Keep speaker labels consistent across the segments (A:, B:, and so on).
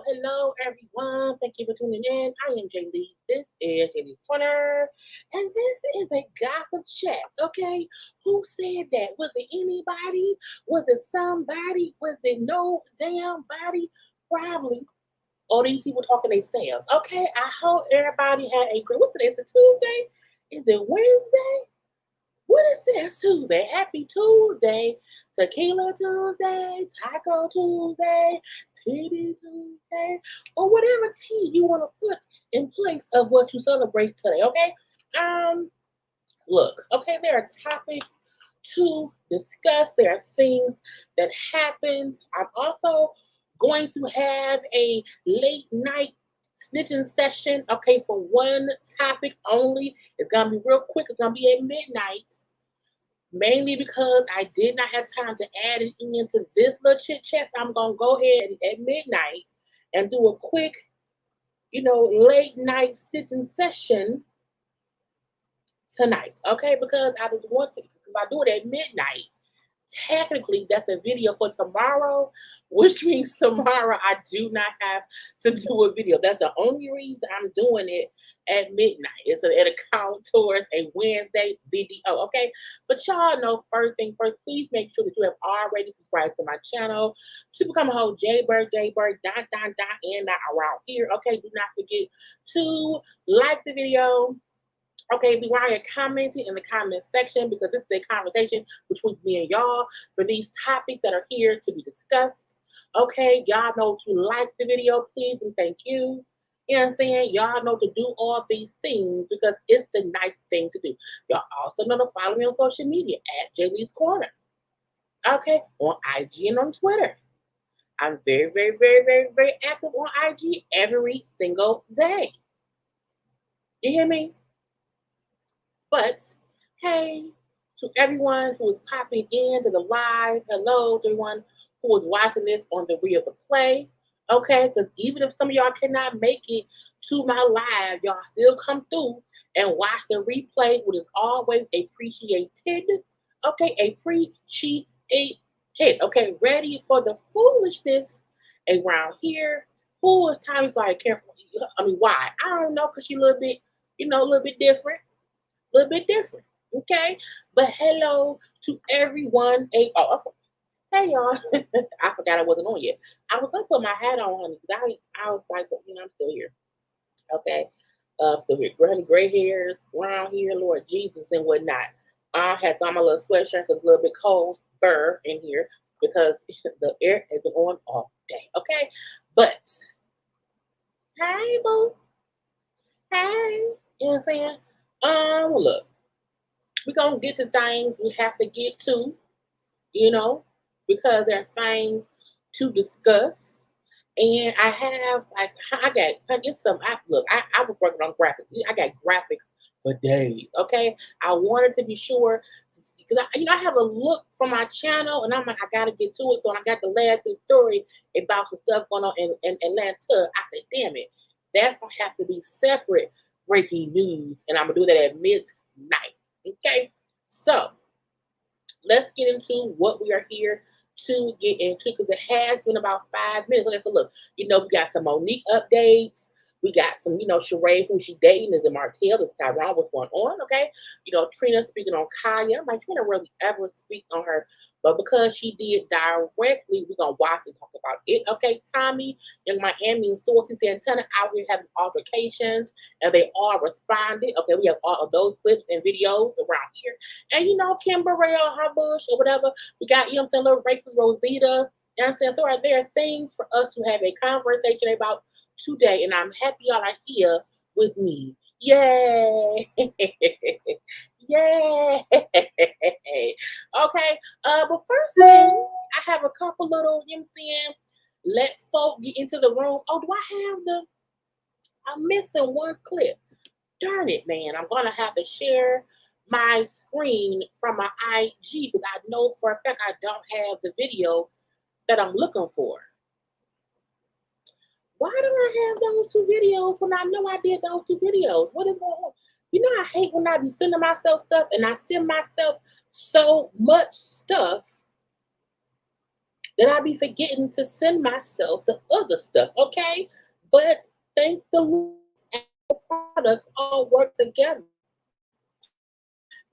A: Hello, everyone. Thank you for tuning in. I am Jaylee. This is JayLeesCorner, and this is a gossip chat. Okay, who said that? Was it anybody? Was it somebody? Was it no damn body? Probably. All these people talking themselves. Okay, I hope everybody had a great. What's today? Is it Tuesday? Is it Wednesday? What is this Tuesday? Happy Tuesday. Tequila Tuesday, Taco Tuesday, Titty Tuesday, or whatever tea you want to put in place of what you celebrate today, okay? Look, okay, there are topics to discuss. There are things that happens. I'm also going to have a late night snitching session, okay, for one topic only. It's gonna be real quick. It's gonna be at midnight, mainly because I did not have time to add it into this little chit chat. So I'm gonna go ahead at midnight and do a quick, late night stitching session tonight, okay? Because I just want to, because if I do it at midnight, technically that's a video for tomorrow, which means tomorrow I do not have to do a video. That's the only reason I'm doing it at midnight. It's an account towards a Wednesday video, okay? But y'all know, first thing first, please make sure that you have already subscribed to my channel to become a whole JayBird, and not around here, okay? Do not forget to like the video. Okay, be while you're commenting in the comment section, because this is a conversation between me and y'all for these topics that are here to be discussed. Okay, y'all know to like the video, please, and thank you. You know what I'm saying? Y'all know to do all these things because it's the nice thing to do. Y'all also know to follow me on social media at JayLeesCorner. Okay, on IG and on Twitter. I'm very, very, very, very, very active on IG every single day. You hear me? But hey, to everyone who is popping into the live, hello to everyone who is watching this on the Real the Play. Okay, because even if some of y'all cannot make it to my live, y'all still come through and watch the replay, which is always appreciated. Okay, appreciated. Okay, ready for the foolishness around here. Who is Tommie's like? Why? I don't know, because she's a little bit, a little bit different. A little bit different, okay? But hello to everyone. Hey, y'all. I forgot I wasn't on yet. I was gonna put my hat on, honey, because I was like, I'm still here. Okay, still here. Gray hairs, brown hair, Lord Jesus, and whatnot. I had on my little sweatshirt because it's a little bit cold, burr in here because the air has been on all day. Okay, but hey, boo. Hey, you know what I'm saying? Look, We're gonna get to things we have to get to, you know, because there are things to discuss. And I have like I got just some I was working on graphics. I got graphics for days. Okay. I wanted to be sure because I have a look from my channel and I'm like, I gotta get to it. So I got the last big story about some stuff going on in Atlanta. I said, damn it, that's gonna have to be separate breaking news. And I'm gonna do that at midnight. Okay. So let's get into what we are here to get into because it has been about 5 minutes. Let's look. We got some Monique updates. We got some, Sheree, who she dating, is it Martell, is Tyrone, what's going on, okay? Trina speaking on Khia. I'm like, Trina really ever speaks on her, but because she did directly, we're going to watch and talk about it, okay? Tommie, young Miami and Sources, Santana out here having altercations, and they all responded. Okay, we have all of those clips and videos around here. And Kim Burrell, her bush or whatever. We got, little racist Rosita. So there are things for us to have a conversation about today. And I'm happy y'all are here with me. Yay! Yay! Okay. But first things, I have a couple little, let's folk get into the room. Oh, do I have I'm missing one clip. Darn it, man. I'm going to have to share my screen from my IG because I know for a fact I don't have the video that I'm looking for. Why don't I have those two videos when I know I did those two videos? What is going on? I hate when I be sending myself stuff and I send myself so much stuff that I be forgetting to send myself the other stuff, okay? But thank the Lord, the products all work together.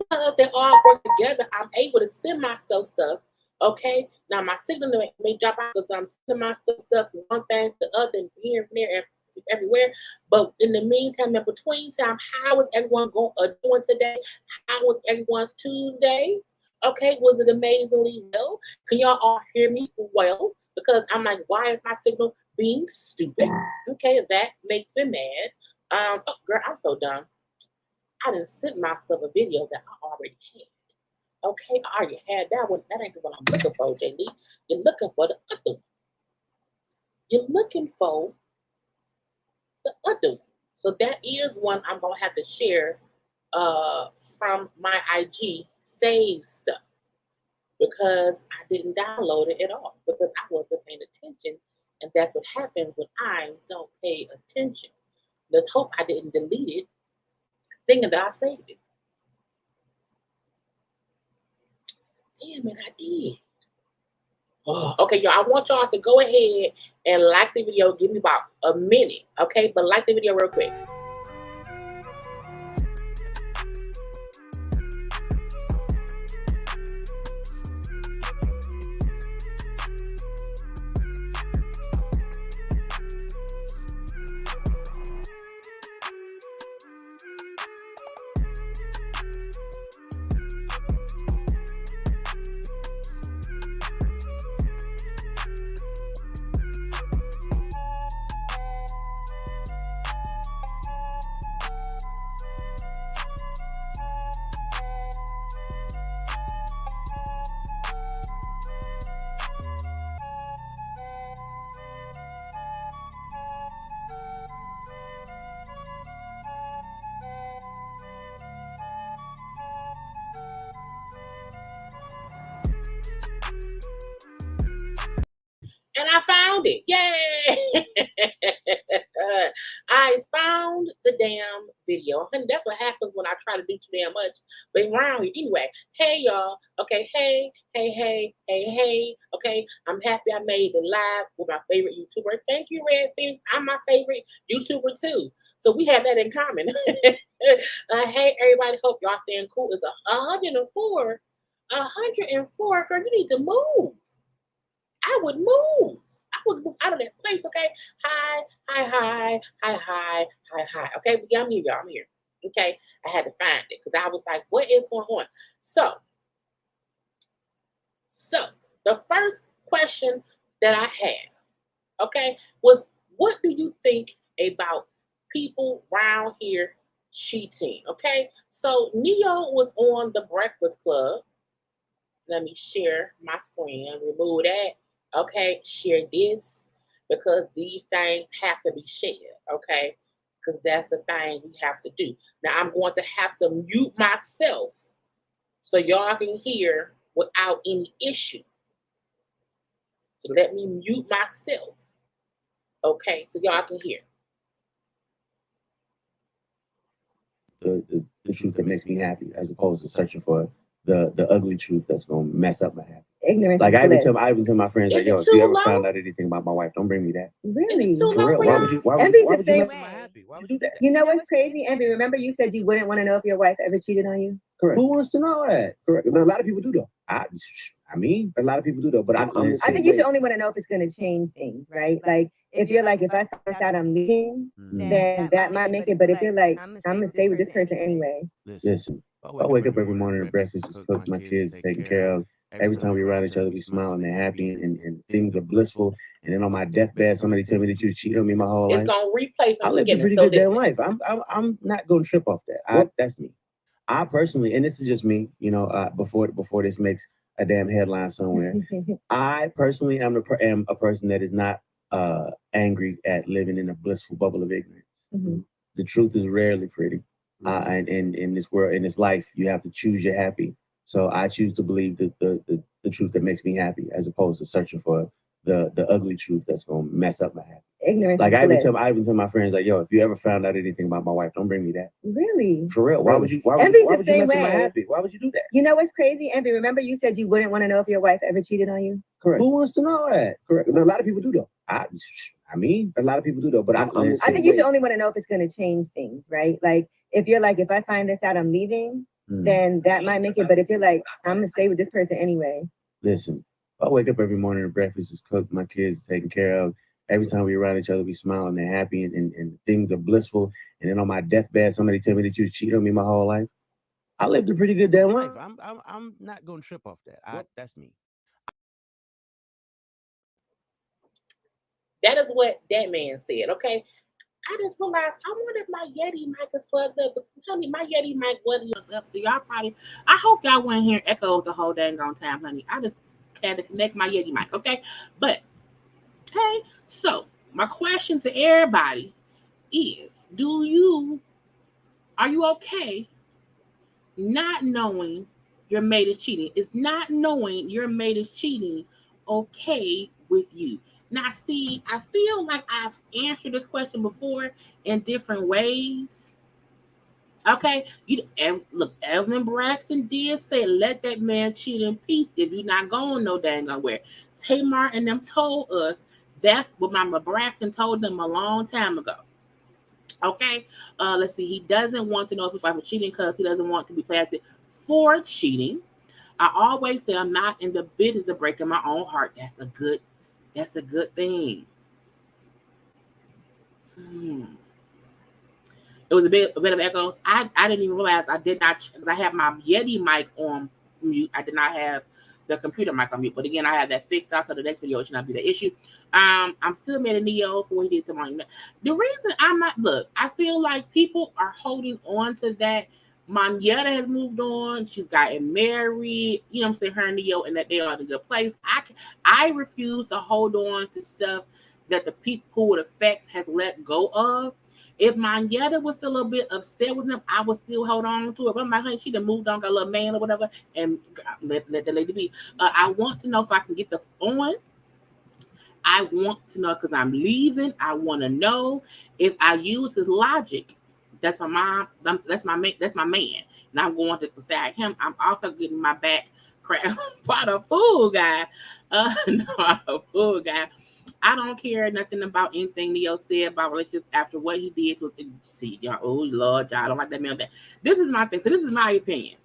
A: Because they all work together, I'm able to send myself stuff. Okay, now my signal may drop out because I'm sending myself stuff from one thing to the other and here and there and everywhere. But in the meantime, in between time, how is everyone doing today? How was everyone's Tuesday? Okay, was it amazingly well? Can y'all all hear me well? Because I'm like, why is my signal being stupid? Okay, that makes me mad. Oh, girl, I'm so dumb. I didn't send myself a video that I already had. Okay, I already had that one. That ain't the one I'm looking for, JayLee. You're looking for the other one. You're looking for the other one. So that is one I'm gonna have to share from my IG save stuff because I didn't download it at all because I wasn't paying attention, and that's what happens when I don't pay attention. Let's hope I didn't delete it, thinking that I saved it. Damn it, I did. Oh, okay, y'all, I want y'all to go ahead and like the video. Give me about a minute, okay? But like the video real quick. And I found it. Yay! I found the damn video. And that's what happens when I try to do too damn much. But around here. Anyway, hey y'all. Okay, hey. Okay, I'm happy I made the live with my favorite YouTuber. Thank you, Red Phoenix. I'm my favorite YouTuber too. So we have that in common. Hey everybody, hope y'all staying cool. It's 104. 104, girl, you need to move. I would move. I would move out of that place, okay? Hi. Okay, yeah, I'm here, y'all. I'm here. Okay, I had to find it because I was like, what is going on? So the first question that I had, okay, was what do you think about people around here cheating. Okay, so Neo was on the Breakfast Club. Let me share my screen. Remove that. Okay, share this because these things have to be shared. Okay, because that's the thing we have to do. Now I'm going to have to mute myself so y'all can hear without any issue. So let me mute myself. Okay, so y'all can hear.
B: The truth that makes me happy, as opposed to searching for the ugly truth that's gonna mess up my happy.
C: Ignorance.
B: Like I even tell my friends, like, yo, if you ever
A: low?
B: found out anything about my wife, don't bring me that.
C: Really?
A: Is it too
B: For
A: low
B: real.
A: for
B: Why
A: y'all?
B: would you? Why would
C: Envy's
B: you? Why
C: the
B: would you
C: same
B: mess
C: way.
B: with my happy? Why would you do that?
C: You know what's crazy, Envy? Remember you said you wouldn't want to know if your wife ever cheated on you?
B: Correct. Who wants to know that? Correct. A lot of people do though. I mean, a lot of people do though. But
C: I think you should only want to know if it's going to change things, right? Like if you're like, if I find this out I'm leaving, then that might make it. But if you're like, I'm gonna stay with this person anyway.
B: Listen, I wake up every morning, the breakfast is cooked, my kids taken care of. Every time we around each other, we smile and they're happy and things are blissful. And then on my deathbed, somebody tell me that you cheated on me my whole life.
A: It's gonna replay from
B: I
A: the
B: lived a
A: beginning.
B: pretty
A: So
B: good damn life. I'm not gonna trip off that. That's me. I personally, and this is just me, you know, before this makes a damn headline somewhere. I personally am a person that is not angry at living in a blissful bubble of ignorance.
C: Mhm.
B: The truth is rarely pretty. And in this world, in this life, you have to choose your happy. So I choose to believe the truth that makes me happy, as opposed to searching for the ugly truth that's gonna mess up my happy.
C: Ignorance.
B: Like I even tell my friends, like, yo, if you ever found out anything about my wife, don't bring me that.
C: Really?
B: For real. Why would you? Why would
C: Envy's
B: you
C: the
B: mess
C: same
B: with my
C: way.
B: happy? Why would you do that?
C: You know what's crazy, Envy? Remember you said you wouldn't want to know if your wife ever cheated on you?
B: Correct. Who wants to know that? Correct. A lot of people do though. I mean, a lot of people do though. But I
C: think you should only want to know if it's going to change things, right? Like if you're like, if I find this out I'm leaving, then that might make it. But if you're like, I'm gonna stay with this person anyway.
B: Listen, I wake up every morning, the breakfast is cooked, my kids taken care of. Every time we around each other, we smile and they're happy and things are blissful. And then on my deathbed, somebody tell me that you cheated on me my whole life. I lived a pretty good damn life. I'm not gonna trip off that. That's me.
A: that is what that man said. Okay, I just realized I wonder if my Yeti mic is plugged up. But honey, my Yeti mic wasn't plugged up, so y'all probably. I hope y'all weren't hearing echoes the whole dang on time, honey. I just had to connect my Yeti mic. Okay, but hey, so my question to everybody is: are you okay not knowing your mate is cheating? Is not knowing your mate is cheating okay with you? Now, see, I feel like I've answered this question before in different ways. Okay, look, Evelyn Braxton did say, "Let that man cheat in peace if you're not going no dang nowhere." Tamar and them told us that's what Mama Braxton told them a long time ago. Okay, let's see. He doesn't want to know if his wife is cheating because he doesn't want to be blasted for cheating. I always say I'm not in the business of breaking my own heart. That's a good thing. It was a bit of echo. I didn't even realize I did not, because I have my Yeti mic on mute. I did not have the computer mic on mute. But again, I have that fixed out, so the next video should not be the issue. I'm still mad at Neo for what he did to Monique. The reason I'm not, look, I feel like people are holding on to that. Monietta has moved on. She's gotten married. You know what I'm saying? Her and Neo, and that they are in a good place. I refuse to hold on to stuff that the people who it affects has let go of. If Monietta was still a bit upset with him, I would still hold on to it. But I'm like, honey, she done moved on, got a little man or whatever, and let the lady be. I want to know so I can get this on. I want to know because I'm leaving. I want to know if I use his logic. That's my mom. That's my man. That's my man. And I'm going to beside him. I'm also getting my back cracked by the fool guy. Not a fool guy. I don't care nothing about anything Neo said about relationships after what he did with see y'all. Oh Lord, y'all, I don't like that man. That this is my thing. So this is my opinion.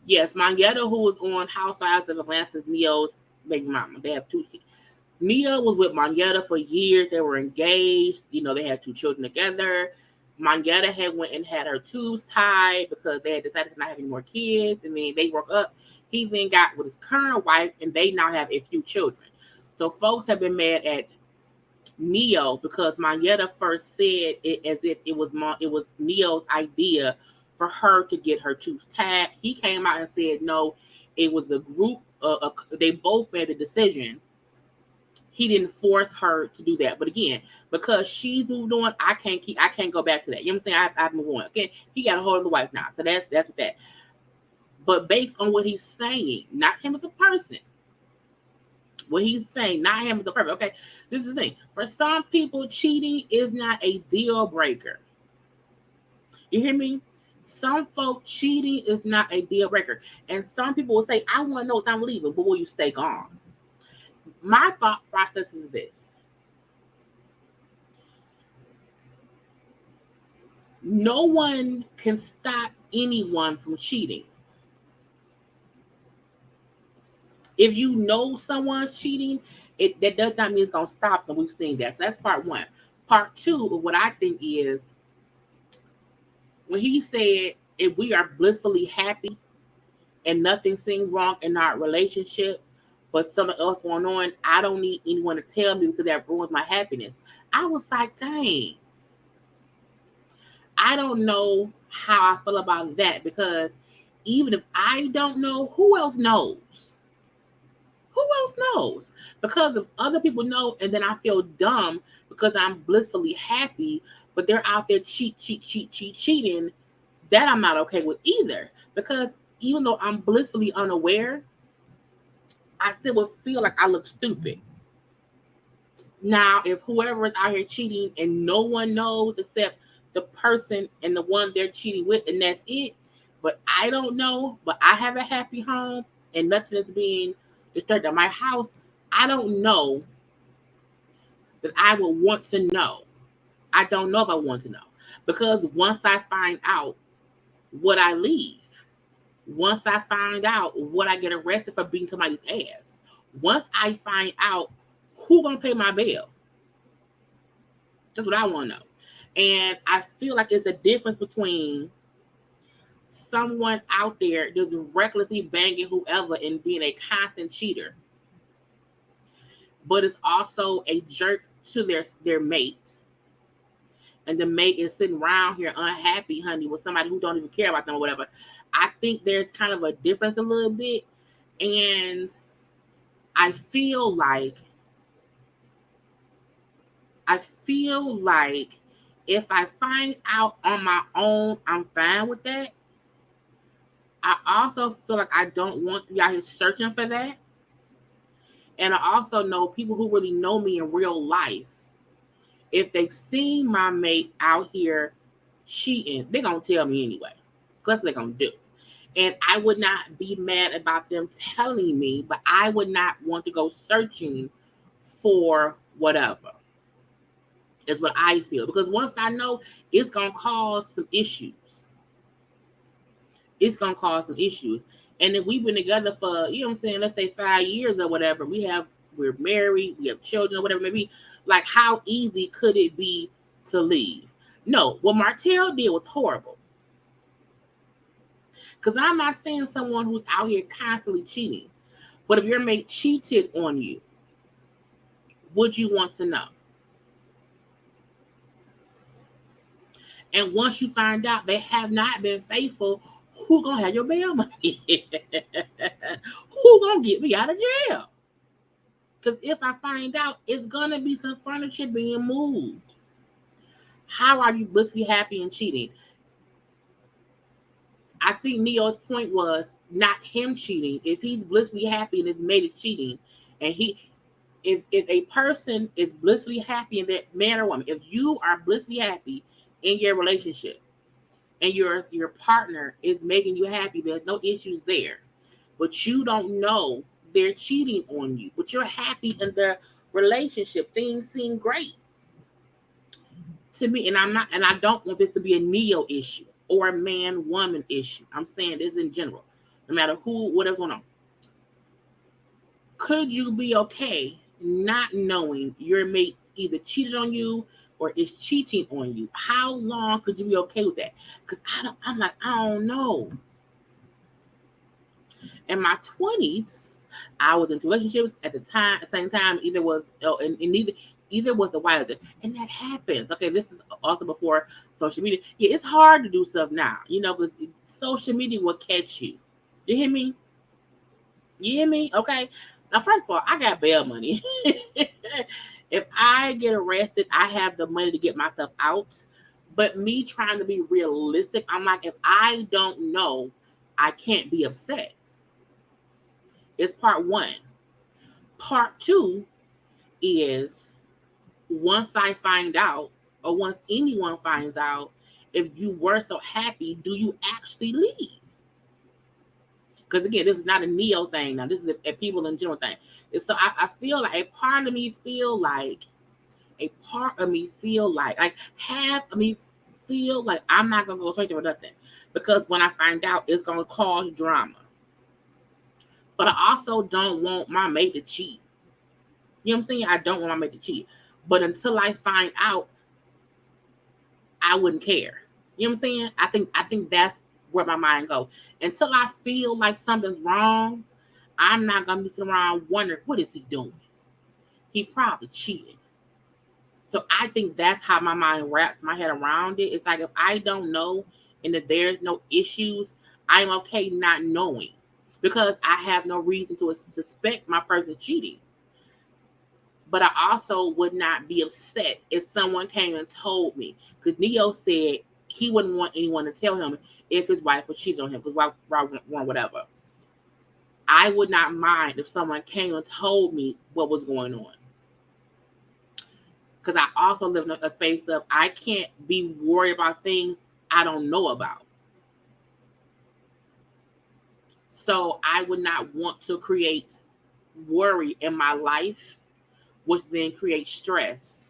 A: Yes, Monietta, who was on Housewives of Atlanta's Neo's baby mama. They have two kids. Neo was with Monietta for years. They were engaged. You know, they had two children together. Monietta had went and had her tubes tied because they had decided to not have any more kids. And then they broke up. He then got with his current wife, and they now have a few children. So folks have been mad at Neo, because Mayetta first said it as if it was Neo's idea for her to get her tubes tapped. He came out and said no, it was a group. They both made a decision. He didn't force her to do that. But again, because she's moved on, I can't go back to that. You know what I'm saying? I've moved on. Okay, he got a hold of the wife now, so that's what that. But based on what he's saying, not him as a person. What he's saying, not him as a person. Okay, this is the thing. For some people, cheating is not a deal breaker. You hear me? Some folk, cheating is not a deal breaker. And some people will say, I want to know if I'm leaving, but will you stay gone? My thought process is this. No one can stop anyone from cheating. If you know someone's cheating, that does not mean it's going to stop them. We've seen that. So that's part one. Part two of what I think is, when he said, if we are blissfully happy and nothing seems wrong in our relationship, but something else going on, I don't need anyone to tell me because that ruins my happiness. I was like, dang. I don't know how I feel about that, because even if I don't know, who else knows? Who else knows? Because if other people know, and then I feel dumb because I'm blissfully happy, but they're out there cheating, that I'm not okay with either. Because even though I'm blissfully unaware, I still would feel like I look stupid. Now, if whoever is out here cheating and no one knows except the person and the one they're cheating with, and that's it, but I don't know, but I have a happy home and nothing is being disturbed at my house, I don't know that I would want to know. I don't know if I want to know. Because once I find out, would I leave? Once I find out, would I get arrested for beating somebody's ass? Once I find out, who gonna pay my bill? That's what I want to know. And I feel like it's a difference between someone out there just recklessly banging whoever and being a constant cheater, but it's also a jerk to their mate, and the mate is sitting around here unhappy, honey, with somebody who don't even care about them or whatever. I think there's kind of a difference a little bit, and I feel like if I find out on my own, I'm fine with that. I also feel like I don't want to be out here searching for that. And I also know people who really know me in real life, if they see my mate out here cheating, they're going to tell me anyway. That's what they're going to do. And I would not be mad about them telling me, but I would not want to go searching for whatever. Is what I feel. Because once I know, it's going to cause some issues. It's going to cause some issues. And if we've been together for, you know what I'm saying, let's say 5 years or whatever, we're married, we have children or whatever it may be, like, how easy could it be to leave? No, what Martell did was horrible. Because I'm not saying someone who's out here constantly cheating, but if your mate cheated on you, would you want to know? And once you find out they have not been faithful, who gonna have your bail money? Who gonna get me out of jail? Because if I find out, it's gonna be some furniture being moved. How are you blissfully happy and cheating? I think Neo's point was not him cheating. If he's blissfully happy and his mate is cheating, and if a person is blissfully happy in that man or woman, if you are blissfully happy in your relationship and your partner is making you happy, there's no issues there, but you don't know they're cheating on you, but you're happy in the relationship, things seem great to me. And I don't want this to be a Neo issue or a man-woman issue. I'm saying this in general, no matter whatever's going on. Could you be okay not knowing your mate either cheated on you or is cheating on you? How long could you be okay with that? Because I don't know. In my 20s, I was in relationships at the same time, either was, and Either was the wiser. And that happens. Okay, this is also before social media. Yeah, it's hard to do stuff now, because social media will catch you. You hear me? Okay. Now, first of all, I got bail money. If I get arrested, I have the money to get myself out. But me trying to be realistic, I'm like, if I don't know, I can't be upset. It's part one. Part two is once I find out, or once anyone finds out, if you were so happy, do you actually leave? Because again, this is not a Neo thing now. This is a people in general thing. And so I feel like a part of me feel like half of me feel like I'm not gonna go straight to nothing, because when I find out, it's gonna cause drama. But I also don't want my mate to cheat. You know what I'm saying? I don't want my mate to cheat. But until I find out, I wouldn't care. You know what I'm saying? I think that's where my mind goes. Until I feel like something's wrong, I'm not gonna be sitting around wondering, what is he doing? He probably cheated. So I think that's how my mind wraps my head around it. It's like, if I don't know and if there's no issues, I'm okay not knowing, because I have no reason to suspect my person cheating. But I also would not be upset if someone came and told me, because Neo said he wouldn't want anyone to tell him if his wife was cheating on him, because whatever. I would not mind if someone came and told me what was going on. Because I also live in a space of, I can't be worried about things I don't know about. So I would not want to create worry in my life, which then creates stress.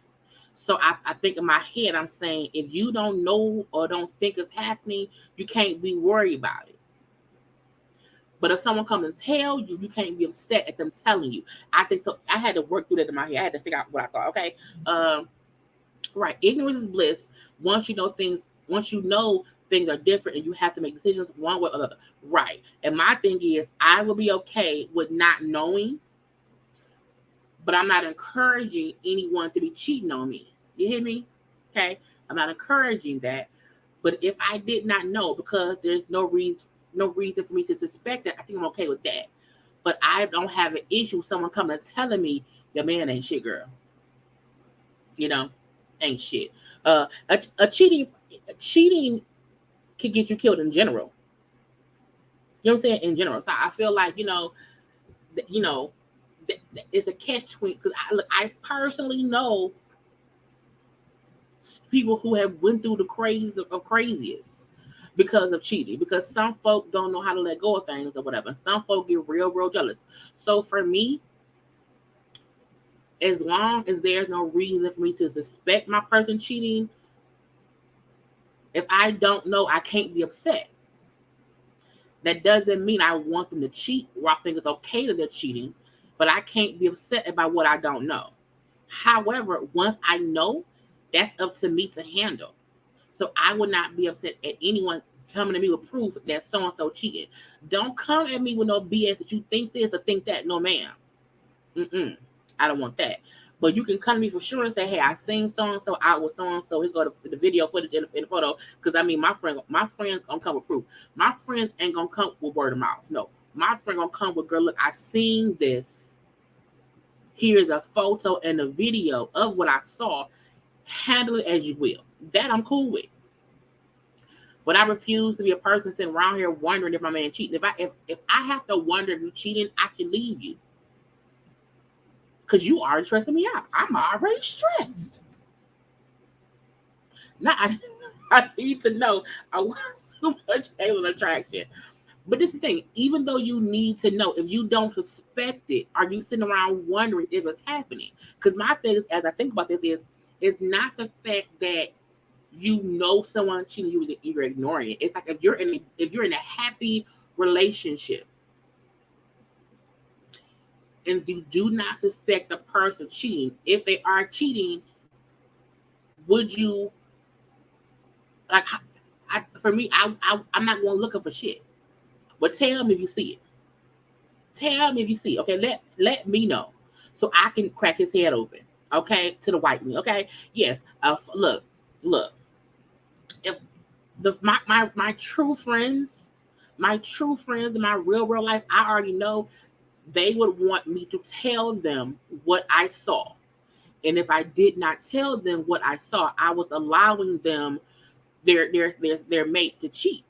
A: So I think in my head, I'm saying, if you don't know or don't think it's happening, you can't be worried about it. But if someone comes and tell you, you can't be upset at them telling you. I think so. I had to work through that in my head. I had to figure out what I thought. Okay. Right. Ignorance is bliss. Once you know things are different and you have to make decisions one way or the other. Right. And my thing is, I will be okay with not knowing, but I'm not encouraging anyone to be cheating on me. You hear me? Okay. I'm not encouraging that. But if I did not know, because there's no reason for me to suspect that, I think I'm okay with that. But I don't have an issue with someone coming and telling me your man ain't shit, girl. Ain't shit. A cheating can get you killed in general. You know what I'm saying? In general. So I feel like, it's a catch-22, because I personally know people who have went through the craze of craziest because of cheating, because some folk don't know how to let go of things or whatever. Some folk get real jealous. So for me, as long as there's no reason for me to suspect my person cheating, if I don't know, I can't be upset. That doesn't mean I want them to cheat, or I think it's okay that they're cheating, but I can't be upset about what I don't know. However, once I know, that's up to me to handle. So I would not be upset at anyone coming to me with proof that so-and-so cheated. Don't come at me with no BS that you think this or think that. No, ma'am. I don't want that. But you can come to me for sure and say, hey, I seen so-and-so out with so-and-so. Here go the video footage in the photo. Because, my friends gonna come with proof. My friends ain't gonna come with word of mouth. No. My friend gonna come with, girl, look, I seen this. Here's a photo and a video of what I saw. Handle it as you will. That I'm cool with. But I refuse to be a person sitting around here wondering if my man cheating. If I have to wonder if you're cheating, I can leave you. Because you are stressing me out. I'm already stressed. Now I need to know I want so much fatal attraction. But this is the thing, even though you need to know, if you don't suspect it, are you sitting around wondering if it's happening? Because my thing is, as I think about this, is not the fact that you know someone cheating, you're ignoring it. It's like if you're in a happy relationship and you do not suspect the person cheating, if they are cheating, would you, like, for me, I'm not going looking for shit. But tell me if you see it. Tell me if you see it. Okay, let me know so I can crack his head open. Okay, to the white me. Okay, yes. Look. If my true friends, in my real life, I already know they would want me to tell them what I saw. And if I did not tell them what I saw, I was allowing them their mate to cheat.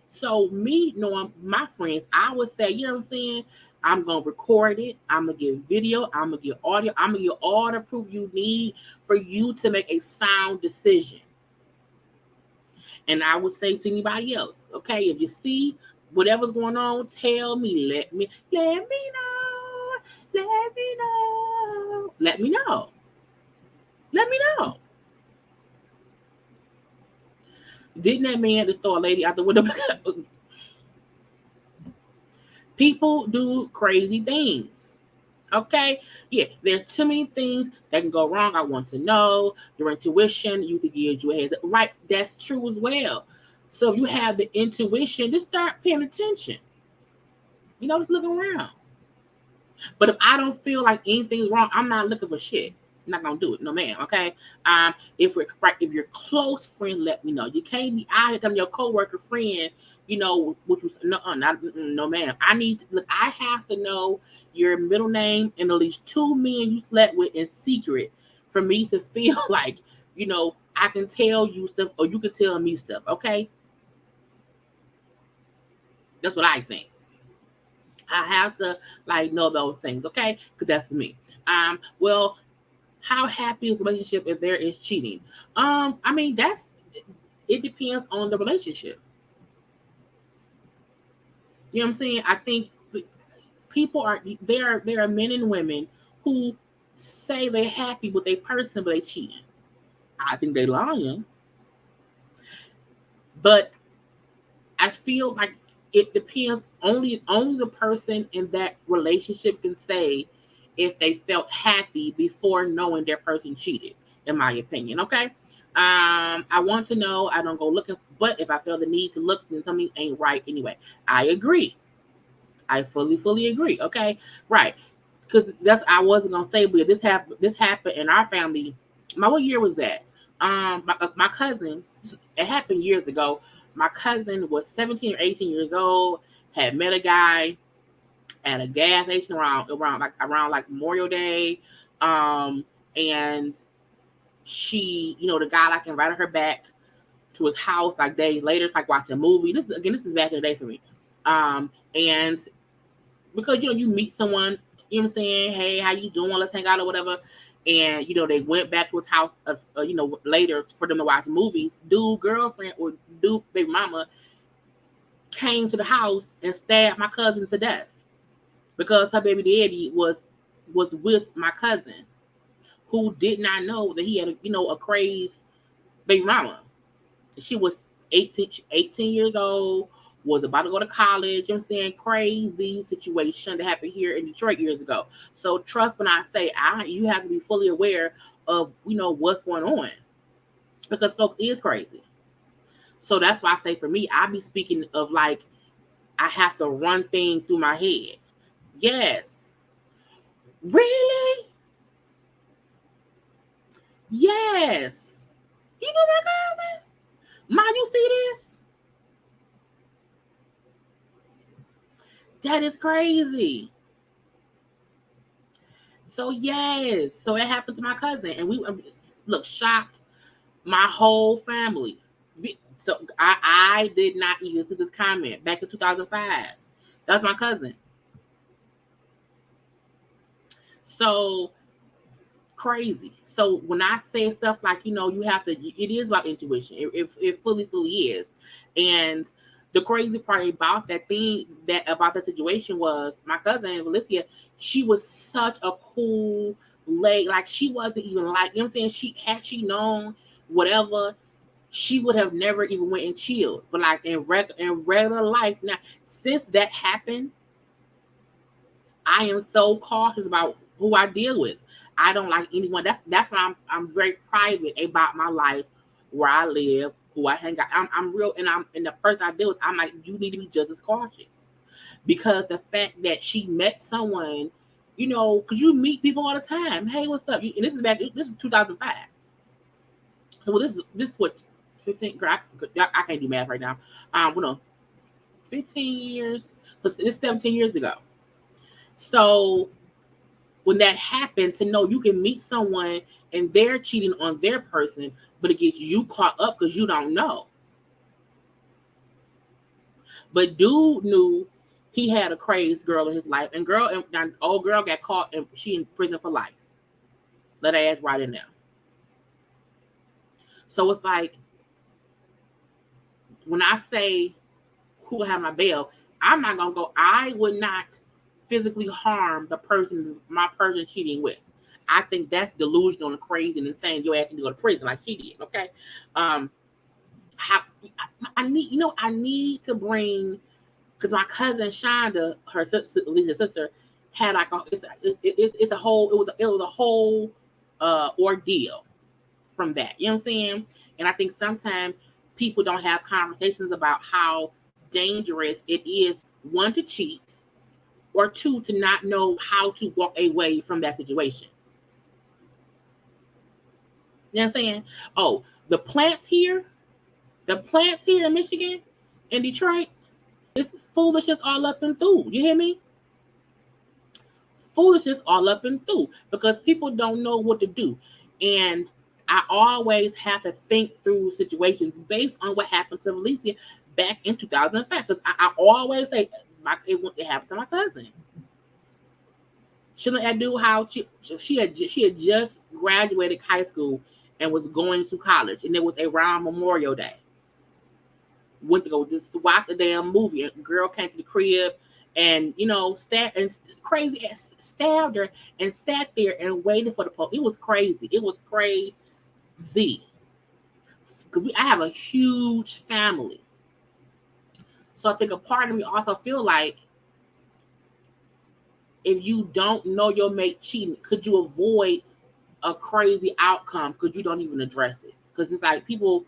A: So me knowing my friends, I would say, you know what I'm saying? I'm gonna record it. I'm gonna get video. I'm gonna get audio. I'm gonna get all the proof you need for you to make a sound decision. And I would say to anybody else, okay, if you see whatever's going on, tell me. Let me know. Let me know. Let me know. Let me know. Didn't that man just throw a lady out the window? People do crazy things. Okay? Yeah, there's too many things that can go wrong. I want to know. Your intuition, you think gives you a heads up. Right, that's true as well. So if you have the intuition, just start paying attention. Just looking around. But if I don't feel like anything's wrong, I'm not looking for shit. I'm not gonna do it, no ma'am. Okay. If your close friend, let me know. You can't be out here telling your coworker friend, which was no ma'am. I have to know your middle name and at least 2 men you slept with in secret for me to feel like, I can tell you stuff or you can tell me stuff. Okay. That's what I think. I have to know those things, okay? Because that's me. Well, how happy is a relationship if there is cheating? It depends on the relationship. You know what I'm saying? I think people there are men and women who say they're happy with their person, but they cheating. I think they lying. But I feel like it depends. Only the person in that relationship can say if they felt happy before knowing their person cheated, in my opinion. Okay. I want to know. I don't go looking, but if I feel the need to look, then something ain't right anyway. I agree. I fully agree. Okay. Right. Because I wasn't gonna say, but this happened in our family. What year was that? My cousin, it happened years ago. My cousin was 17 or 18 years old, had met a guy at a gas station around Memorial Day. And she, the guy invited her back to his house days later. It's like watching a movie. This is back in the day for me. And because you meet someone, you know what I'm saying? Hey, how you doing? Let's hang out or whatever. And they went back to his house, later for them to watch movies. Dude, girlfriend or dude, baby mama came to the house and stabbed my cousin to death because her baby daddy was with my cousin, who did not know that he had a crazed baby mama. She was 18 years old, was about to go to college. You know what I'm saying? Crazy situation that happened here in Detroit years ago. So trust when I say you have to be fully aware of what's going on, because folks is crazy. So that's why I say for me, I be speaking of I have to run things through my head. Yes. Really? Yes. You know my cousin? Ma, you see this? That is crazy. So yes. So it happened to my cousin. And we shocked my whole family. So I did not even see this comment back in 2005. That's my cousin. So crazy. So when I say stuff you have to, it is about intuition. It fully is. And the crazy part about that situation was my cousin Alicia. She was such a cool lady. She wasn't even you know what I'm saying? She known whatever, she would have never even went and chilled. But in regular life now, since that happened, I am so cautious about who I deal with. I don't like anyone. That's why I'm very private about my life, where I live, who I hang out. I'm real, and the person I deal with, I'm like, you need to be just as cautious, because the fact that she met someone you know, because you meet people all the time. Hey, what's up? And this is 2005. So this is what 15. I can't do math right now. Well, no, 15 years. So it's 17 years ago. So when that happened, to know you can meet someone and they're cheating on their person, but it gets you caught up because you don't know. But dude knew he had a crazed girl in his life, and old girl got caught and she in prison for life. Let her ass right in there. So it's like, when I say who will have my bail, I'm not gonna go. I would not physically harm my person cheating with. I think that's delusional and crazy and insane. Your ass can go to prison like she did. Okay, I need to bring, because my cousin Shonda, her sister, had like it was a whole ordeal from that. You know what I'm saying? And I think sometimes people don't have conversations about how dangerous it is, one, to cheat, or two, to not know how to walk away from that situation. You know what I'm saying? Oh, the plants here in Michigan, in Detroit, it's foolishness all up and through. You hear me? Foolishness all up and through, because people don't know what to do. And I always have to think through situations based on what happened to Alicia back in 2005. Because I always say it happened to my cousin. Shouldn't I do how she had just graduated high school and was going to college, and it was around Memorial Day. Went to go just watch the damn movie, and girl came to the crib and stabbed her and sat there and waited for the police. It was crazy. It was crazy. Because I have a huge family, so I think a part of me also feel like, if you don't know your mate cheating, could you avoid a crazy outcome because you don't even address it? Because it's like people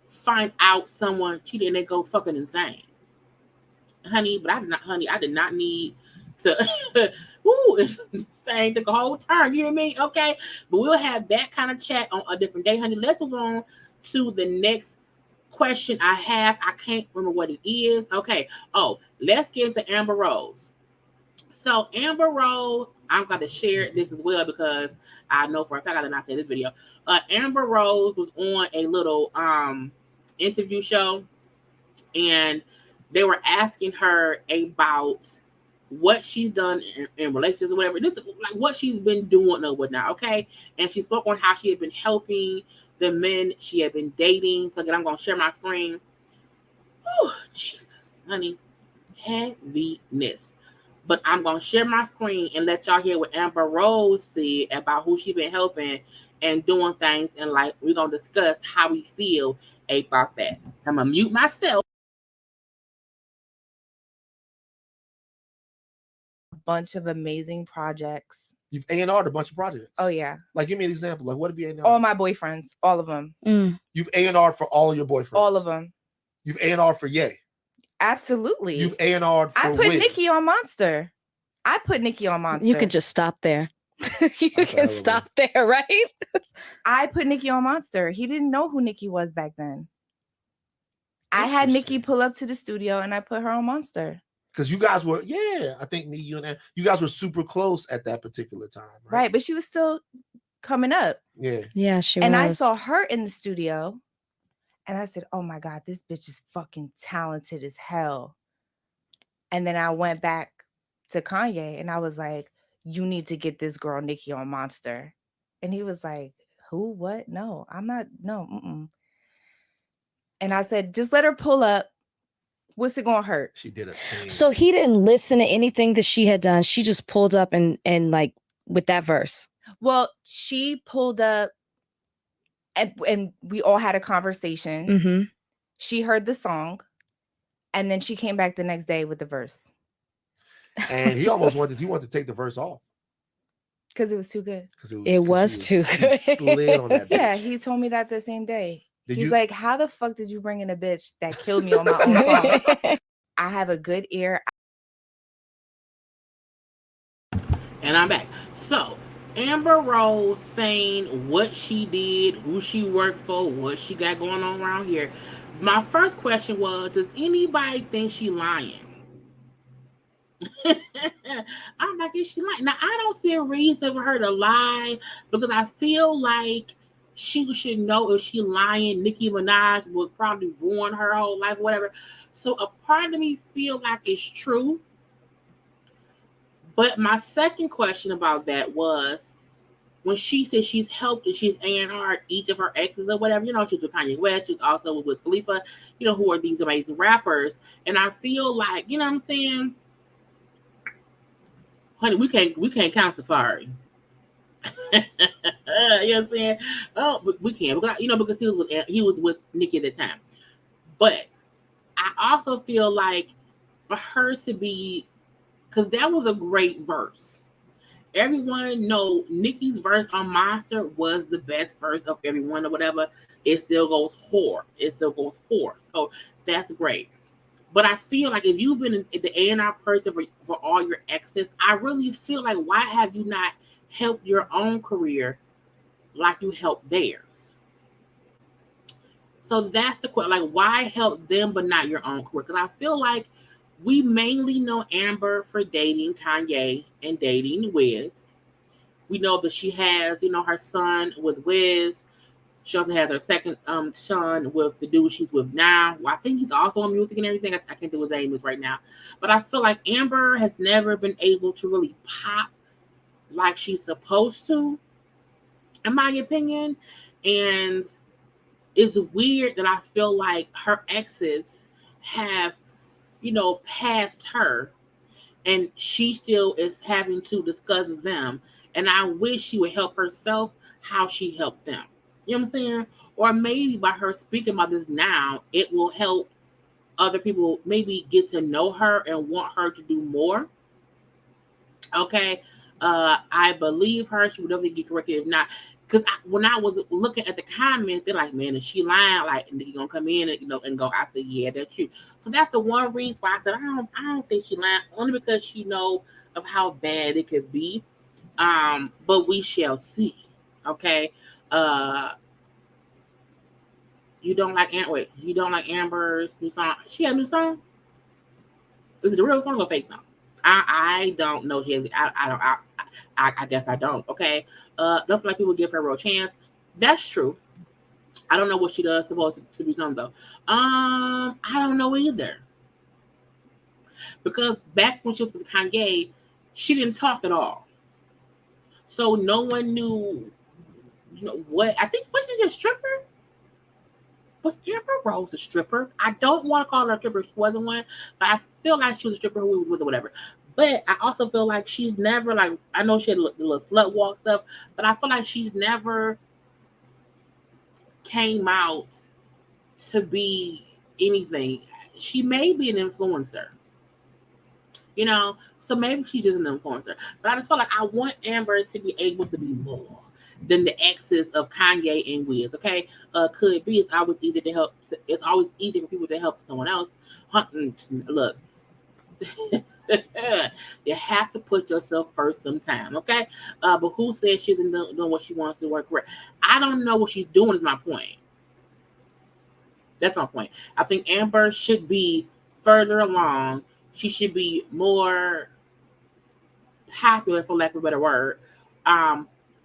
A: find out someone cheated and they go fucking insane. Honey, but I did not need to saying took a whole turn. You hear me? Okay. But we'll have that kind of chat on a different day, honey. Let's move on to the next question I have. I can't remember what it is. Okay. Oh, let's get into Amber Rose. So Amber Rose, I'm going to share this as well because I know for a fact I did not say this video. Amber Rose was on a little interview show, and they were asking her about what she's done in relationships or whatever. This is like what she's been doing or whatnot, okay? And she spoke on how she had been helping the men she had been dating. So again, I'm going to share my screen. Whew, Jesus, honey. Heaviness. But I'm going to share my screen and let y'all hear what Amber Rose said about who she's been helping and doing things. And like, we're going to discuss how we feel about that. I'm going to mute myself.
D: Bunch of amazing projects.
E: You've A&R'd a bunch of projects.
D: Oh, yeah.
E: Like, give me an example. Like, what have you A&R'd?
D: All my boyfriends. All of them.
E: You've A&R'd for all of your boyfriends?
D: All of them.
E: You've A&R'd for Ye?
D: Absolutely.
E: You've A&R'd for
D: I put
E: Wiz?
D: Nicki on Monster.
F: You could just stop there. You can stop there, right?
D: I put Nicki on Monster. He didn't know who Nicki was back then. I had Nicki pull up to the studio and I put her on Monster.
E: Because you guys were, I think me, you, and you guys were super close at that particular time, right?
D: Right, but she was still coming up.
F: Yeah, she was.
D: And I saw her in the studio and I said, oh my God, this bitch is fucking talented as hell. And then I went back to Kanye and I was like, you need to get this girl Nicki on Monster. And he was like, who? What? No, I'm not. No. Mm-mm. And I said, just let her pull up. What's it gonna hurt?
E: She did it.
F: So he didn't listen to anything that she had done. She just pulled up and like with that verse.
D: Well, she pulled up and we all had a conversation.
F: Mm-hmm.
D: She heard the song and then she came back the next day with the verse.
E: And he almost wanted to take the verse off.
D: Because it was too good.
F: It was too good.
E: Slid on that bitch.
D: Yeah, he told me that the same day. He's like, how the fuck did you bring in a bitch that killed me on my own song? I have a good ear.
A: And I'm back. So, Amber Rose saying what she did, who she worked for, what she got going on around here. My first question was, does anybody think she lying? I'm like, is she lying? Now, I don't see a reason for her to lie because I feel like she should know if she lying, Nicki Minaj would probably ruin her whole life, whatever. So a part of me feel like it's true. But my second question about that was when she said she's helped and she's A&R each of her exes or whatever, she's with Kanye West, she's also with Khalifa, who are these amazing rappers. And I feel like, you know what I'm saying? Honey, we can't count Safari. You know what I'm saying? Oh, but we can, because he was with Nicki at the time. But I also feel like for her to be, because that was a great verse. Everyone know Nicki's verse on Monster was the best verse of everyone or whatever. It still goes hard. So that's great. But I feel like if you've been the A&R person for all your exes, I really feel like why have you not helped your own career like you helped theirs? So that's the question. Like, why help them but not your own career? Because I feel like we mainly know Amber for dating Kanye and dating Wiz. We know that she has, her son with Wiz. She also has her second son with the dude she's with now. Well, I think he's also on music and everything. I can't think what his name is right now. But I feel like Amber has never been able to really pop like she's supposed to, in my opinion. And it's weird that I feel like her exes have, passed her and she still is having to discuss them. And I wish she would help herself how she helped them. You know what I'm saying? Or maybe by her speaking about this now, it will help other people maybe get to know her and want her to do more. Okay. I believe her. She would definitely get corrected if not. Because when I was looking at the comments, they're like, man, is she lying? Like, and you're going to come in and, and go, I said, yeah, that's true. So that's the one reason why I said, I don't think she lying, only because she know of how bad it could be. But we shall see. Okay. You don't like Amber's new song? She had a new song? Is it a real song or a fake song? I don't know. I guess I don't. Okay. Don't feel like people give her a real chance. That's true. I don't know what she does supposed to become though. I don't know either. Because back when she was with Kanye, she didn't talk at all. So no one knew, what. I think was she just a stripper? Was Amber Rose a stripper? I don't want to call her a stripper. She wasn't one, but I feel like she was a stripper who was with or whatever. But I also feel like she's never I know she had the little slut walk stuff, but I feel like she's never came out to be anything. She may be an influencer, so maybe she's just an influencer. But I just feel like I want Amber to be able to be more than the exes of Kanye and Wiz. Okay, could be. It's always easier to help. It's always easier for people to help someone else. Look, you have to put yourself first sometime. Okay, but who says she isn't doing what she wants to work with? I don't know what she's doing. Is my point. That's my point. I think Amber should be further along. She should be more popular, for lack of a better word.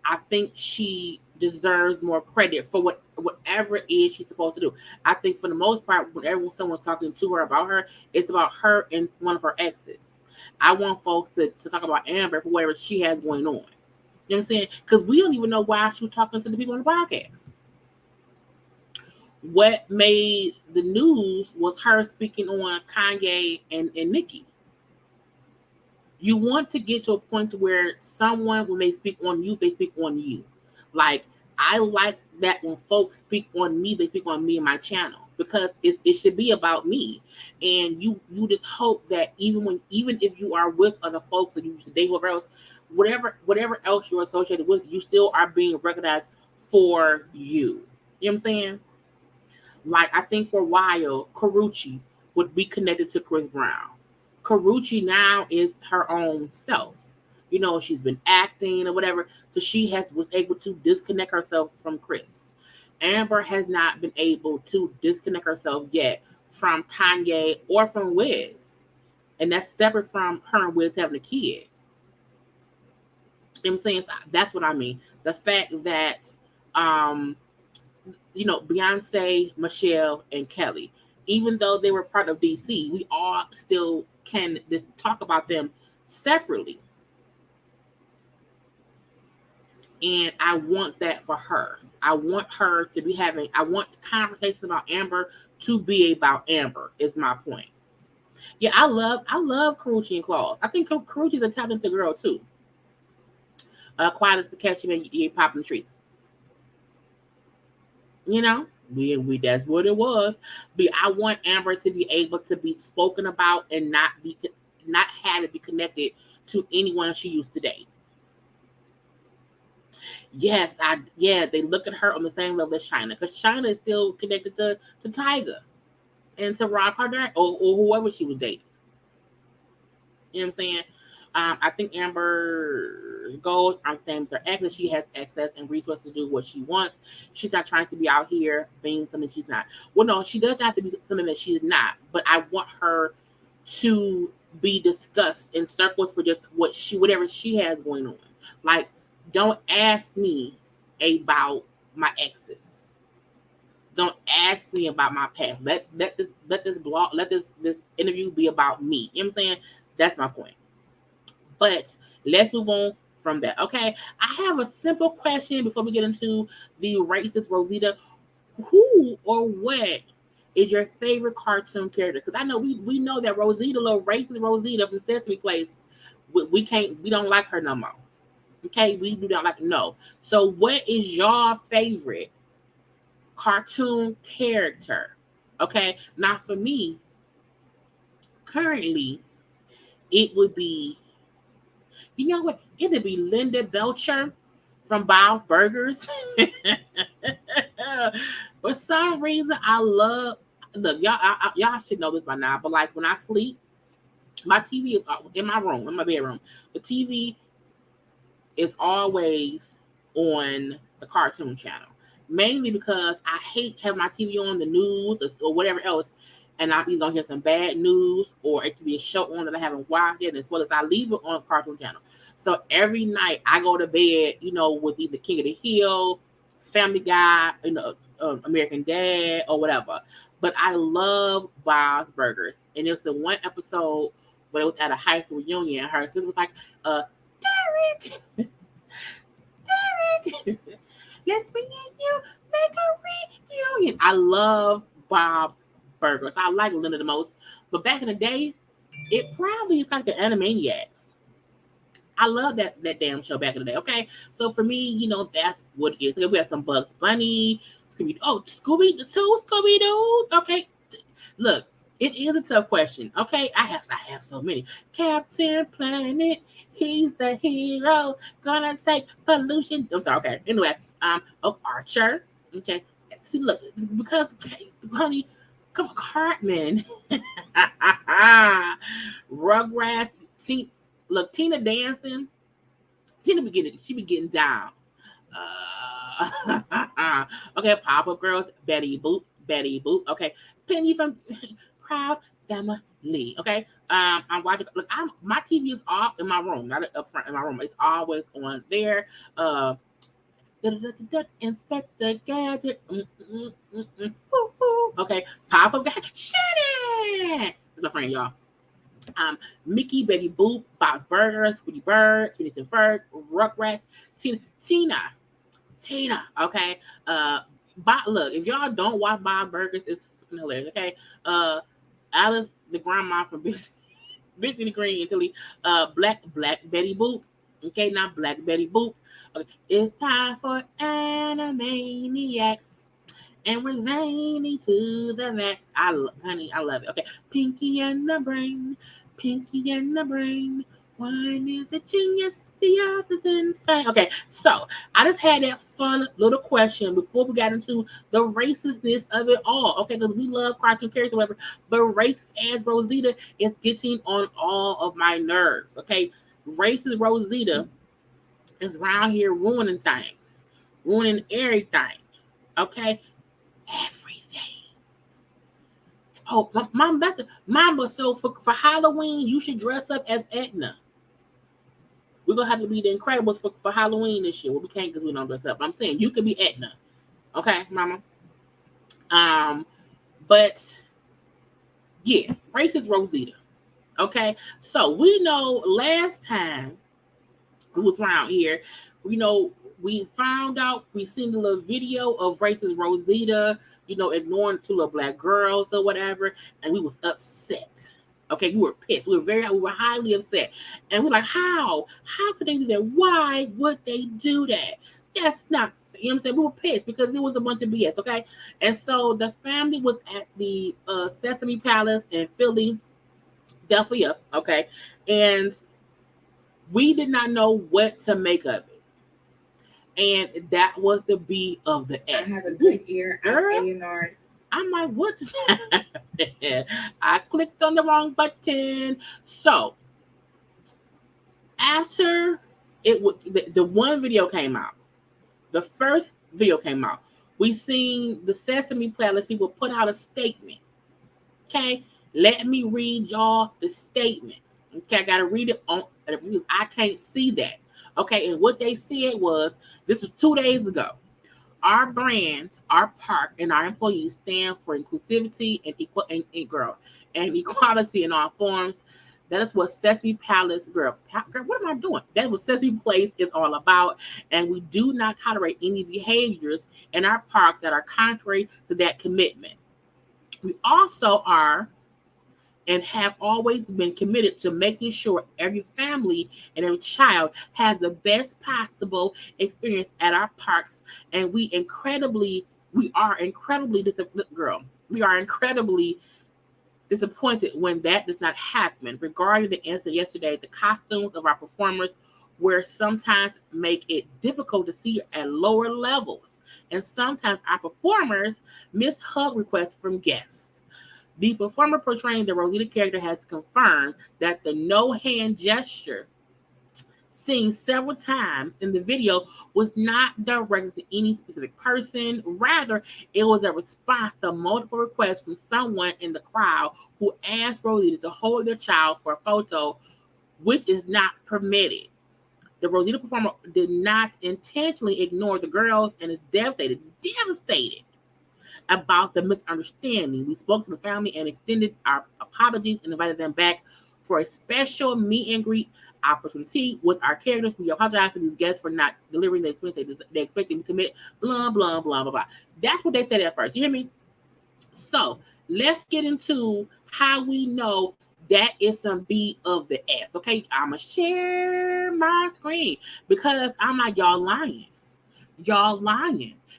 A: I think she deserves more credit for whatever it is she's supposed to do. I think for the most part, whenever someone's talking to her about her, it's about her and one of her exes. I want folks to talk about Amber for whatever she has going on. You know what I'm saying? Because we don't even know why she was talking to the people on the podcast. What made the news was her speaking on Kanye and Nicki. You want to get to a point where someone, when they speak on you, they speak on you. Like, I like that when folks speak on me, they speak on me and my channel, because it should be about me. And you just hope that even if you are with other folks and you used to date whatever else you're associated with, you still are being recognized for you. You know what I'm saying? Like, I think for a while, Karrueche would be connected to Chris Brown. Karrueche now is her own self. she's been acting or whatever. So she was able to disconnect herself from Chris. Amber has not been able to disconnect herself yet from Kanye or from Wiz. And that's separate from her and Wiz having a kid. You know what I'm saying? So that's what I mean. The fact that, Beyonce, Michelle, and Kelly, even though they were part of DC, we all still can just talk about them separately. And I want that for her. I want her to be I want conversations about Amber to be about Amber, is my point. Yeah, I love Karrueche and Claus. I think Karrueche's a talented girl too. Quiet as to catch him and you popping trees. We that's what it was. But I want Amber to be able to be spoken about and not have it be connected to anyone she used to date. Yes, they look at her on the same level as China, because China is still connected to Tiger and to Rob Kardashian or whoever she was dating. You know what I'm saying? I think Amber Gold, I'm saying her ex, she has access and resources to do what she wants. She's not trying to be out here being something she's not. Well, no, she does not have to be something that she's not. But I want her to be discussed in circles for just whatever she has going on. Like, don't ask me about my exes. Don't ask me about my past. Let this interview be about me. You know what I'm saying? That's my point. But let's move on from that. Okay. I have a simple question before we get into the racist Rosita. Who or what is your favorite cartoon character? Because I know we know that Rosita, little racist Rosita from Sesame Place, we don't like her no more. Okay, we do not like no. So what is your favorite cartoon character? Okay, now for me, currently, it would be, it would be Linda Belcher from Bob's Burgers. For some reason, look, y'all should know this by now, but like when I sleep, my TV is in my room, in my bedroom. The TV is always on the cartoon channel, mainly because I hate having my TV on the news or whatever else, and I'm either gonna hear some bad news or it could be a show on that I haven't watched yet, as well as I leave it on the cartoon channel. So every night I go to bed, with either King of the Hill, Family Guy, American Dad, or whatever. But I love Bob's Burgers, and there's the one episode where it was at a high school reunion. Her sister was like, Derek, let's me and you make a reunion. I love Bob's Burgers. I like Linda the most. But back in the day, it probably is like the Animaniacs. I love that damn show back in the day. Okay, so for me, that's what it is. So we have some Bugs Bunny, Scooby-Doo. Okay, look. It is a tough question. Okay, I have so many. Captain Planet, he's the hero. Gonna take pollution. I'm sorry. Okay. Anyway, Archer. Okay. See, look, because honey, come on, Cartman, Rugrats. See, look, Tina dancing. Tina be getting down. Okay, Pop-Up Girls, Betty Boop. Okay, Penny from Proud Family. Okay, I'm watching. Look, my TV is all in my room, not up front in my room. It's always on there. Inspector Gadget. Okay, Pop-Up Guy. Shut it. That's my friend, y'all. Mickey, Betty Boop, Bob's Burgers, Woody Bird, Phineas and Ferb, Rugrats, Tina. Okay. Look, if y'all don't watch Bob's Burgers, it's freaking hilarious. Okay. Alice, the grandma from Bitsy the Green, Italy. Black Betty Boop. Okay, now Black Betty Boop. Okay, it's time for Animaniacs, and we're zany to the max. Honey, I love it. Okay, Pinky and the Brain. One is a genius, the other's insane. Okay, so I just had that fun little question before we got into the racistness of it all. Okay, because we love cartoon characters, whatever, but racist as Rosita is getting on all of my nerves. Okay, racist Rosita is around here ruining things, ruining everything. Okay, everything. Oh, Mama. So for Halloween, you should dress up as Edna. We're gonna have to be the Incredibles for Halloween this year. Well, we can't because we don't dress up. I'm saying you could be Edna. Okay, Mama. But yeah, racist Rosita. Okay, so we know last time we was around here, we found out, we seen a little video of racist Rosita, ignoring two little black girls or whatever, and we was upset. Okay, we were pissed. We were highly upset. And we're like, how could they do that? Why would they do that? That's not, you know what I'm saying? We were pissed because it was a bunch of BS, okay? And so the family was at the Sesame Palace in Philadelphia, okay? And we did not know what to make of it. And that was the B of the S.
G: I have a good ear. A&R.
A: I'm like, what just happened? I clicked on the wrong button. So after the one video came out, the first video came out, we seen the Sesame Palace people put out a statement. Okay, let me read y'all the statement. Okay, I gotta read it on. I can't see that. Okay, and what they said was, this was 2 days ago. Our brands, our park, and our employees stand for inclusivity and equality in all forms. That is what Sesame Palace, girl, what am I doing? That is what Sesame Place is all about. And we do not tolerate any behaviors in our parks that are contrary to that commitment. We also are and have always been committed to making sure every family and every child has the best possible experience at our parks. And we are incredibly disappointed when that does not happen. Regarding the incident yesterday, the costumes of our performers were sometimes make it difficult to see at lower levels. And sometimes our performers miss hug requests from guests. The performer portraying the Rosita character has confirmed that the no hand gesture seen several times in the video was not directed to any specific person. Rather, it was a response to multiple requests from someone in the crowd who asked Rosita to hold their child for a photo, which is not permitted. The Rosita performer did not intentionally ignore the girls and is devastated about the misunderstanding. We spoke to the family and extended our apologies and invited them back for a special meet and greet opportunity with our characters. We apologize to these guests for not delivering the experience they expect them to commit, blah, blah, blah, blah, blah. That's what they said at first. You hear me? So let's get into how we know that is some B of the S. Okay, I'm going to share my screen because I'm like, y'all lying. Y'all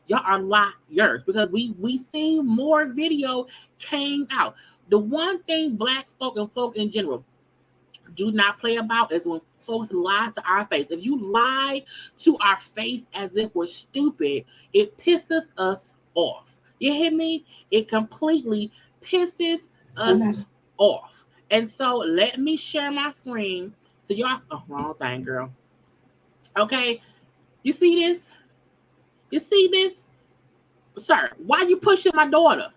A: are liars because we seen more video came out. The one thing black folk and folk in general do not play about is when folks lie to our face. If you lie to our face as if we're stupid, it pisses us off. You hear me? It completely pisses us off. And so let me share my screen so y'all. Oh, wrong thing, girl. Okay, you see this? You see this? Sir, why you pushing my daughter?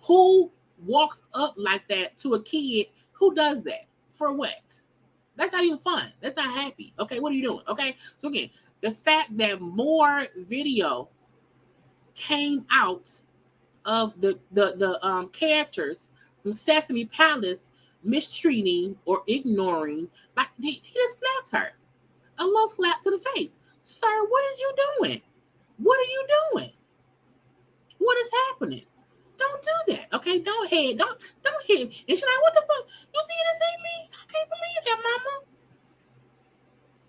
A: Who walks up like that to a kid? Who does that? For what? That's not even fun. That's not happy. Okay, what are you doing? Okay, so again, the fact that more video came out of the characters from Sesame Palace mistreating or ignoring, like he just slapped her. A little slap to the face. Sir, what are you doing? What are you doing? What is happening? Don't do that, okay? Don't hit me. And she's like, what the fuck? You see this ain't me? I can't believe that,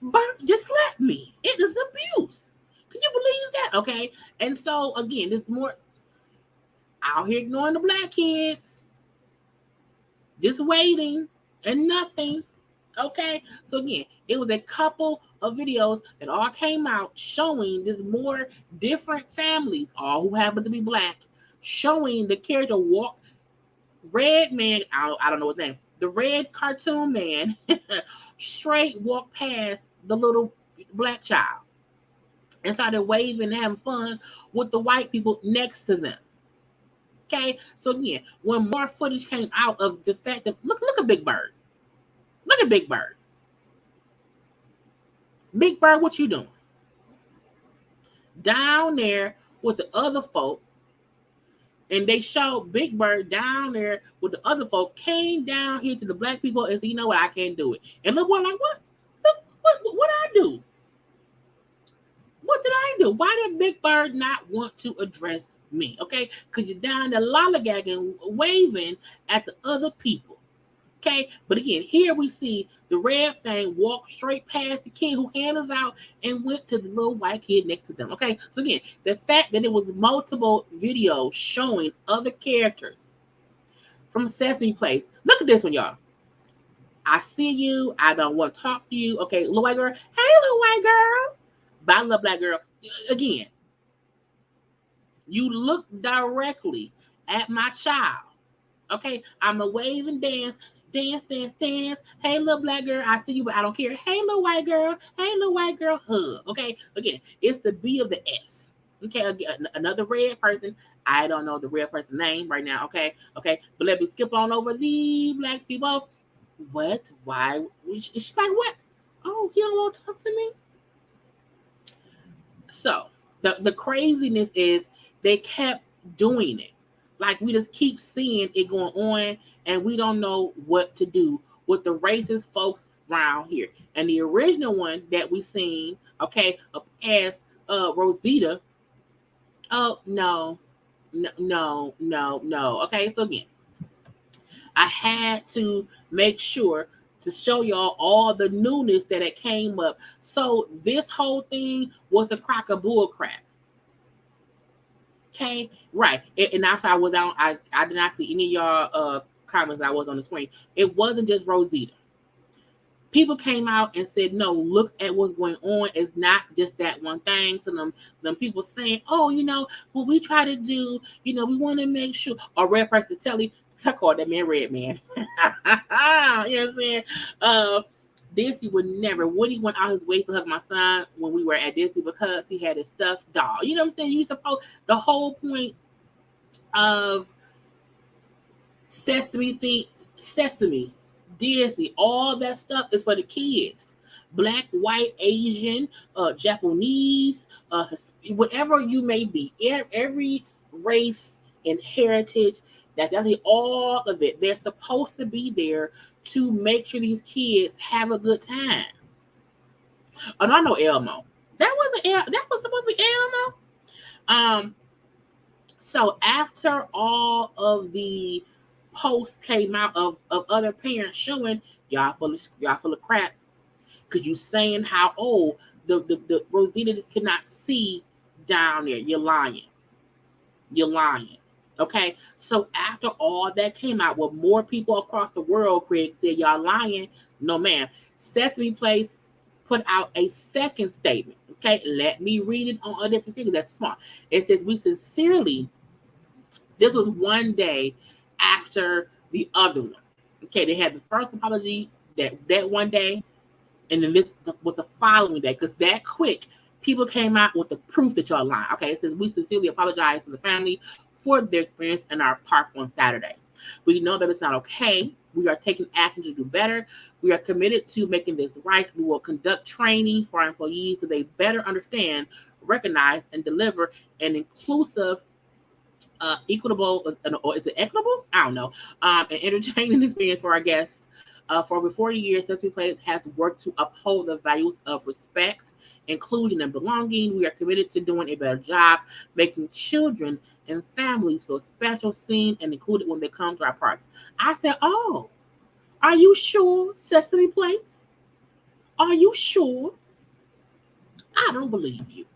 A: mama. Burnt just slapped me. It is abuse. Can you believe that? Okay. And so again, there's more out here ignoring the black kids. Just waiting and nothing. Okay, so again, it was a couple of videos that all came out showing this more different families, all who happen to be black, showing the character walk. Red man, I don't know his name. the red cartoon man straight walked past the little black child and started waving and having fun with the white people next to them. Okay, so again, when more footage came out of the fact that look at Big Bird. Look at Big Bird. Big Bird, what you doing? Down there with the other folk, and they showed Big Bird down there with the other folk, came down here to the black people and said, you know what, I can't do it. And look what, like, what did I do? What did I do? Why did Big Bird not want to address me? Okay, because you're down there lollygagging, waving at the other people. Okay, but again, here we see the red thing walk straight past the kid who handed us out and went to the little white kid next to them. Okay, so again, the fact that it was multiple videos showing other characters from Sesame Place. Look at this one, y'all. I see you. I don't want to talk to you. Okay, little white girl. Hey, little white girl. But I love black girl. Again, you look directly at my child. Okay, I'm a wave and dance. Dance. Hey, little black girl, I see you, but I don't care. Hey, little white girl. Hey, little white girl, hug. Okay, again, it's the B of the S. Okay, again, another red person. I don't know the red person's name right now. Okay, but let me skip on over the black people. What? Why? Is she like, what? Oh, he don't want to talk to me? So, the craziness is they kept doing it. Like, we just keep seeing it going on, and we don't know what to do with the racist folks around here. And the original one that we seen, okay, as Rosita, oh, no. Okay, so again, I had to make sure to show y'all all the newness that it came up. So this whole thing was a crock of bull crap. Okay, right. And after I was out, I did not see any of y'all comments. I was on the screen. It wasn't just Rosita. People came out and said, no, look at what's going on. It's not just that one thing. So them people saying, oh, you know, what we try to do, you know, we want to make sure. A red person tell you, I call that man red man. You know what I'm saying? Disney would never. Woody went out his way to hug my son when we were at Disney because he had a stuffed doll. You know what I'm saying? You suppose the whole point of Sesame, Disney, all that stuff is for the kids. Black, white, Asian, Japanese, whatever you may be. Every race and heritage. That's definitely all of it. They're supposed to be there to make sure these kids have a good time. Oh, no, I know Elmo. That was supposed to be Elmo. So after all of the posts came out of other parents showing y'all full of crap, because you saying how the Rosita just could not see down there. You're lying. Okay, so after all that came out, with more people across the world, Craig said, y'all lying. No, ma'am. Sesame Place put out a second statement. Okay, let me read it on a different speaker. That's smart. It says, we sincerely, this was one day after the other one. Okay, they had the first apology that one day, and then this was the following day, because that quick, people came out with the proof that y'all lying. Okay, it says, we sincerely apologize to the family for their experience in our park on Saturday. We know that it's not okay. We are taking action to do better. We are committed to making this right. We will conduct training for our employees so they better understand, recognize, and deliver an inclusive, equitable, or is it equitable? I don't know. An entertaining experience for our guests. For over 40 years, Sesame Place has worked to uphold the values of respect, inclusion, and belonging. We are committed to doing a better job, making children and families feel special, seen, and included when they come to our parks. I said, oh, are you sure, Sesame Place? Are you sure? I don't believe you.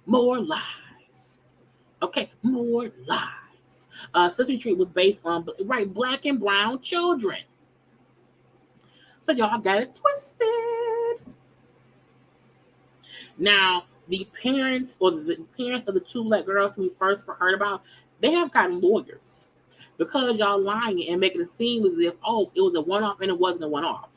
A: More lies. Okay, more lies. Sesame Street was based on, black and brown children. So y'all got it twisted. Now, the parents of the two black girls who we first heard about, they have gotten lawyers. because y'all lying and making it seem as if, oh, it was a one-off, and it wasn't a one-off.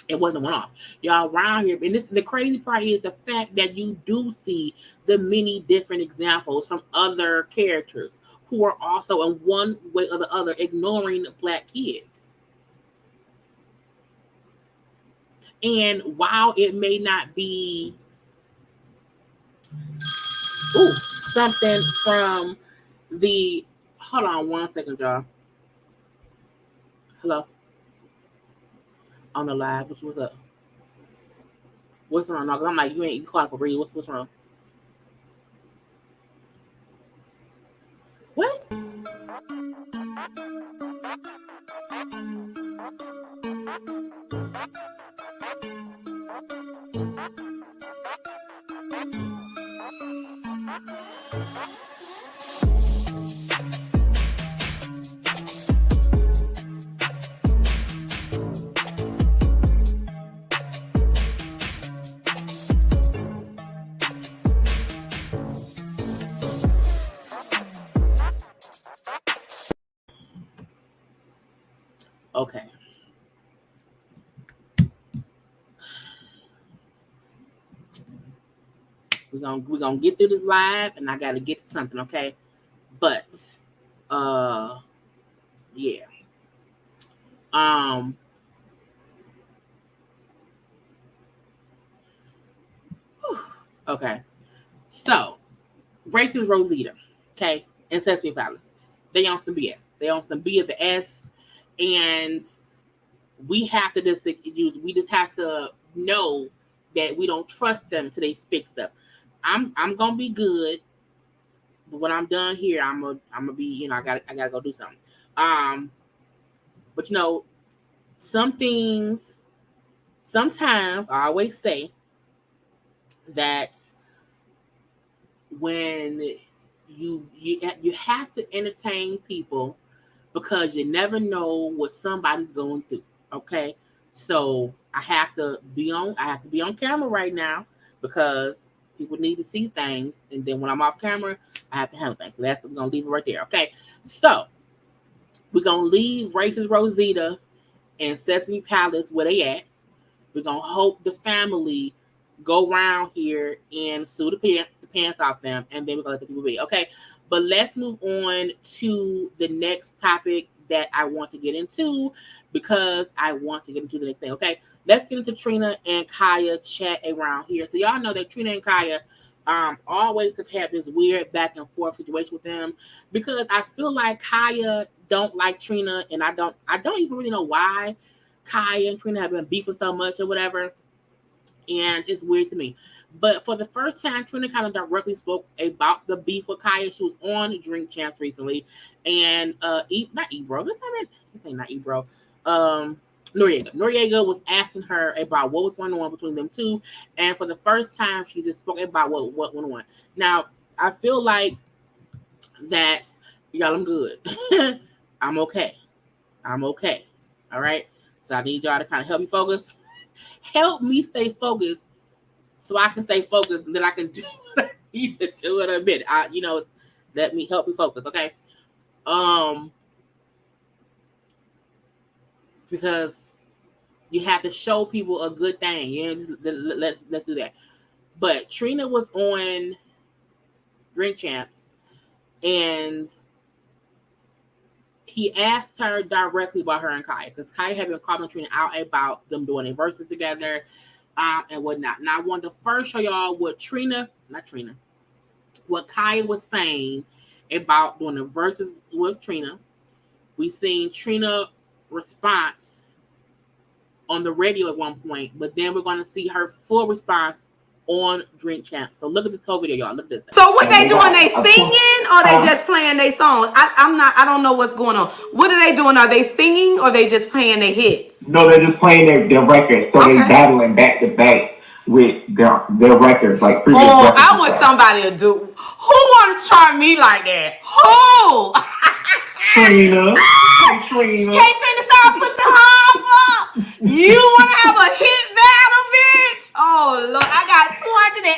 A: It wasn't a one-off. Y'all around here, and the crazy part is the fact that you do see the many different examples from other characters who are also in one way or the other ignoring Black kids. And while it may not be something from the, hold on one second, y'all. Hello. On the live, what's up? What's wrong? No, 'cause I'm like, you ain't called for real. What's wrong? What? Okay. We're gonna get through this live, and I gotta get to something, okay? But yeah. Okay. So Rachel's Rosita, okay, and Sesame Palace. They on some BS. They on some BS, and we have to just have to know that we don't trust them until they fix stuff. I'm gonna be good, but when I'm done here, I'm gonna be, I gotta go do something. But some things. Sometimes I always say that when you have to entertain people because you never know what somebody's going through. Okay, so I have to be on camera right now because people need to see things, and then when I'm off camera, I have to handle things. So we're gonna leave it right there. Okay, so we're gonna leave Rachel's Rosita and Sesame Palace where they at. We're gonna hope the family go around here and sue the pants off them, and then we're gonna let the people be. Okay, but let's move on to the next topic that I want to get into, because I want to get into the next thing. Okay, let's get into Trina and Khia chat around here. So y'all know that Trina and Khia always have had this weird back and forth situation with them, because I feel like Khia don't like Trina, and I don't even really know why Khia and Trina have been beefing so much or whatever, and it's weird to me. But for the first time, Trina kind of directly spoke about the beef with Khia. She was on Drink Champs recently, and not Ebro. This ain't not Ebro. Noriega was asking her about what was going on between them two, and for the first time, she just spoke about what went on. Now, I feel like that, y'all, I'm good. I'm okay. All right. So I need y'all to kind of help me focus. Help me stay focused so I can stay focused, and then I can do what I need to do in a minute. Let me help me focus, okay? Because you have to show people a good thing. Let's do that. But Trina was on Drink Champs, and he asked her directly about her and Khia, because Khia had been calling Trina out about them doing their verses together, and whatnot. Now I wanted to first show y'all what Khia was saying about doing the verses with Trina. We seen Trina response on the radio at one point, but then we're going to see her full response on Drink Champs. So look at this whole video, y'all. Look at this thing.
H: So what they doing? They singing or they just playing their songs? I don't know what's going on. What are they doing? Are they singing or they just playing their hits?
I: No, they're just playing their records. So they battling back to back with their records, like previous records.
H: I want somebody to do. Who want to try me like that? Who?
I: Trina.
H: Can't Trina start put the hop up? You want to have a hit battle, bitch? Oh Lord, I got 285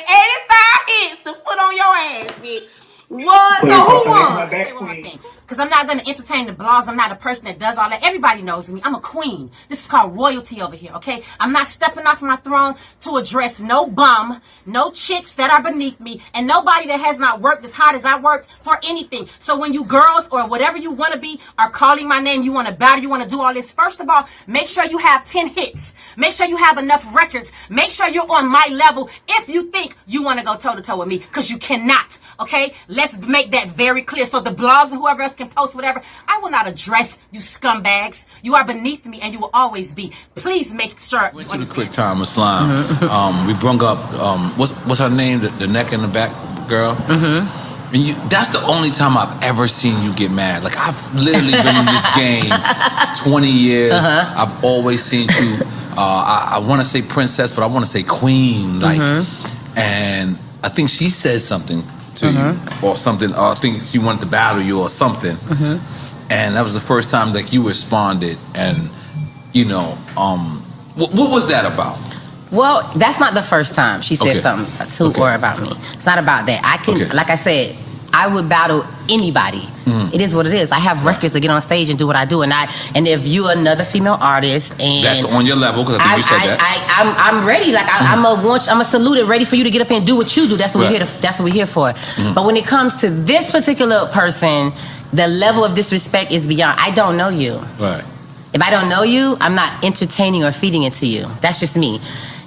H: hits to put on your ass, bitch. What? So who won?
J: Say one more thing. Because I'm not going to entertain the blogs. I'm not a person that does all that. Everybody knows me. I'm a queen. This is called royalty over here, okay? I'm not stepping off my throne to address no bum, no chicks that are beneath me, and nobody that has not worked as hard as I worked for anything. So when you girls or whatever you want to be are calling my name, you want to battle, you want to do all this, first of all, make sure you have 10 hits. Make sure you have enough records. Make sure you're on my level if you think you want to go toe-to-toe with me, because you cannot. Okay, let's make that very clear. So the blogs and whoever else can post whatever, I will not address you scumbags. You are beneath me, and you will always be. Please make sure.
K: Went to the quick time of slime. We brung up what's her name? The neck and the back girl. And that's the only time I've ever seen you get mad. Like, I've literally been in this game 20 years. I've always seen you. I want to say princess, but I want to say queen. Like, and I think she said something to you or something. Or I think she wanted to battle you or something. And that was the first time that you responded. And you know, what was that about?
L: Well, that's not the first time she said something to or about me. It's not about that. I can, like I said, I would battle anybody. It is what it is. I have records to get on stage and do what I do, and if you're another female artist and
K: that's on your level, because I think you said that.
L: I'm ready. Like I'm a salute it, ready for you to get up and do what you do. That's what we're here. That's what we're here for. But when it comes to this particular person, the level of disrespect is beyond. I don't know you.
K: Right.
L: If I don't know you, I'm not entertaining or feeding it to you. That's just me.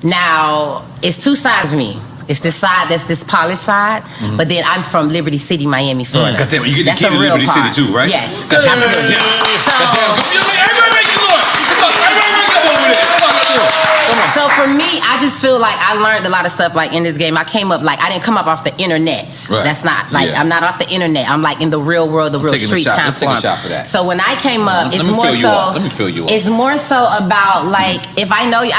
L: Now, it's two sides of me. It's this side that's this polished side, but then I'm from Liberty City, Miami, Florida.
K: God damn it, you get the key to Liberty City too, right?
L: Yes.
K: Absolutely. Everybody make some noise.
L: So for me, I just feel like I learned a lot of stuff like in this game. I came up like I didn't come up off the internet.
K: Right.
L: That's not like I'm not off the internet. I'm like in the real world, the real street time
K: Let's take a shot for that.
L: So when I came up, it's more so.
K: Let me fill you up.
L: It's more so about like if I know you,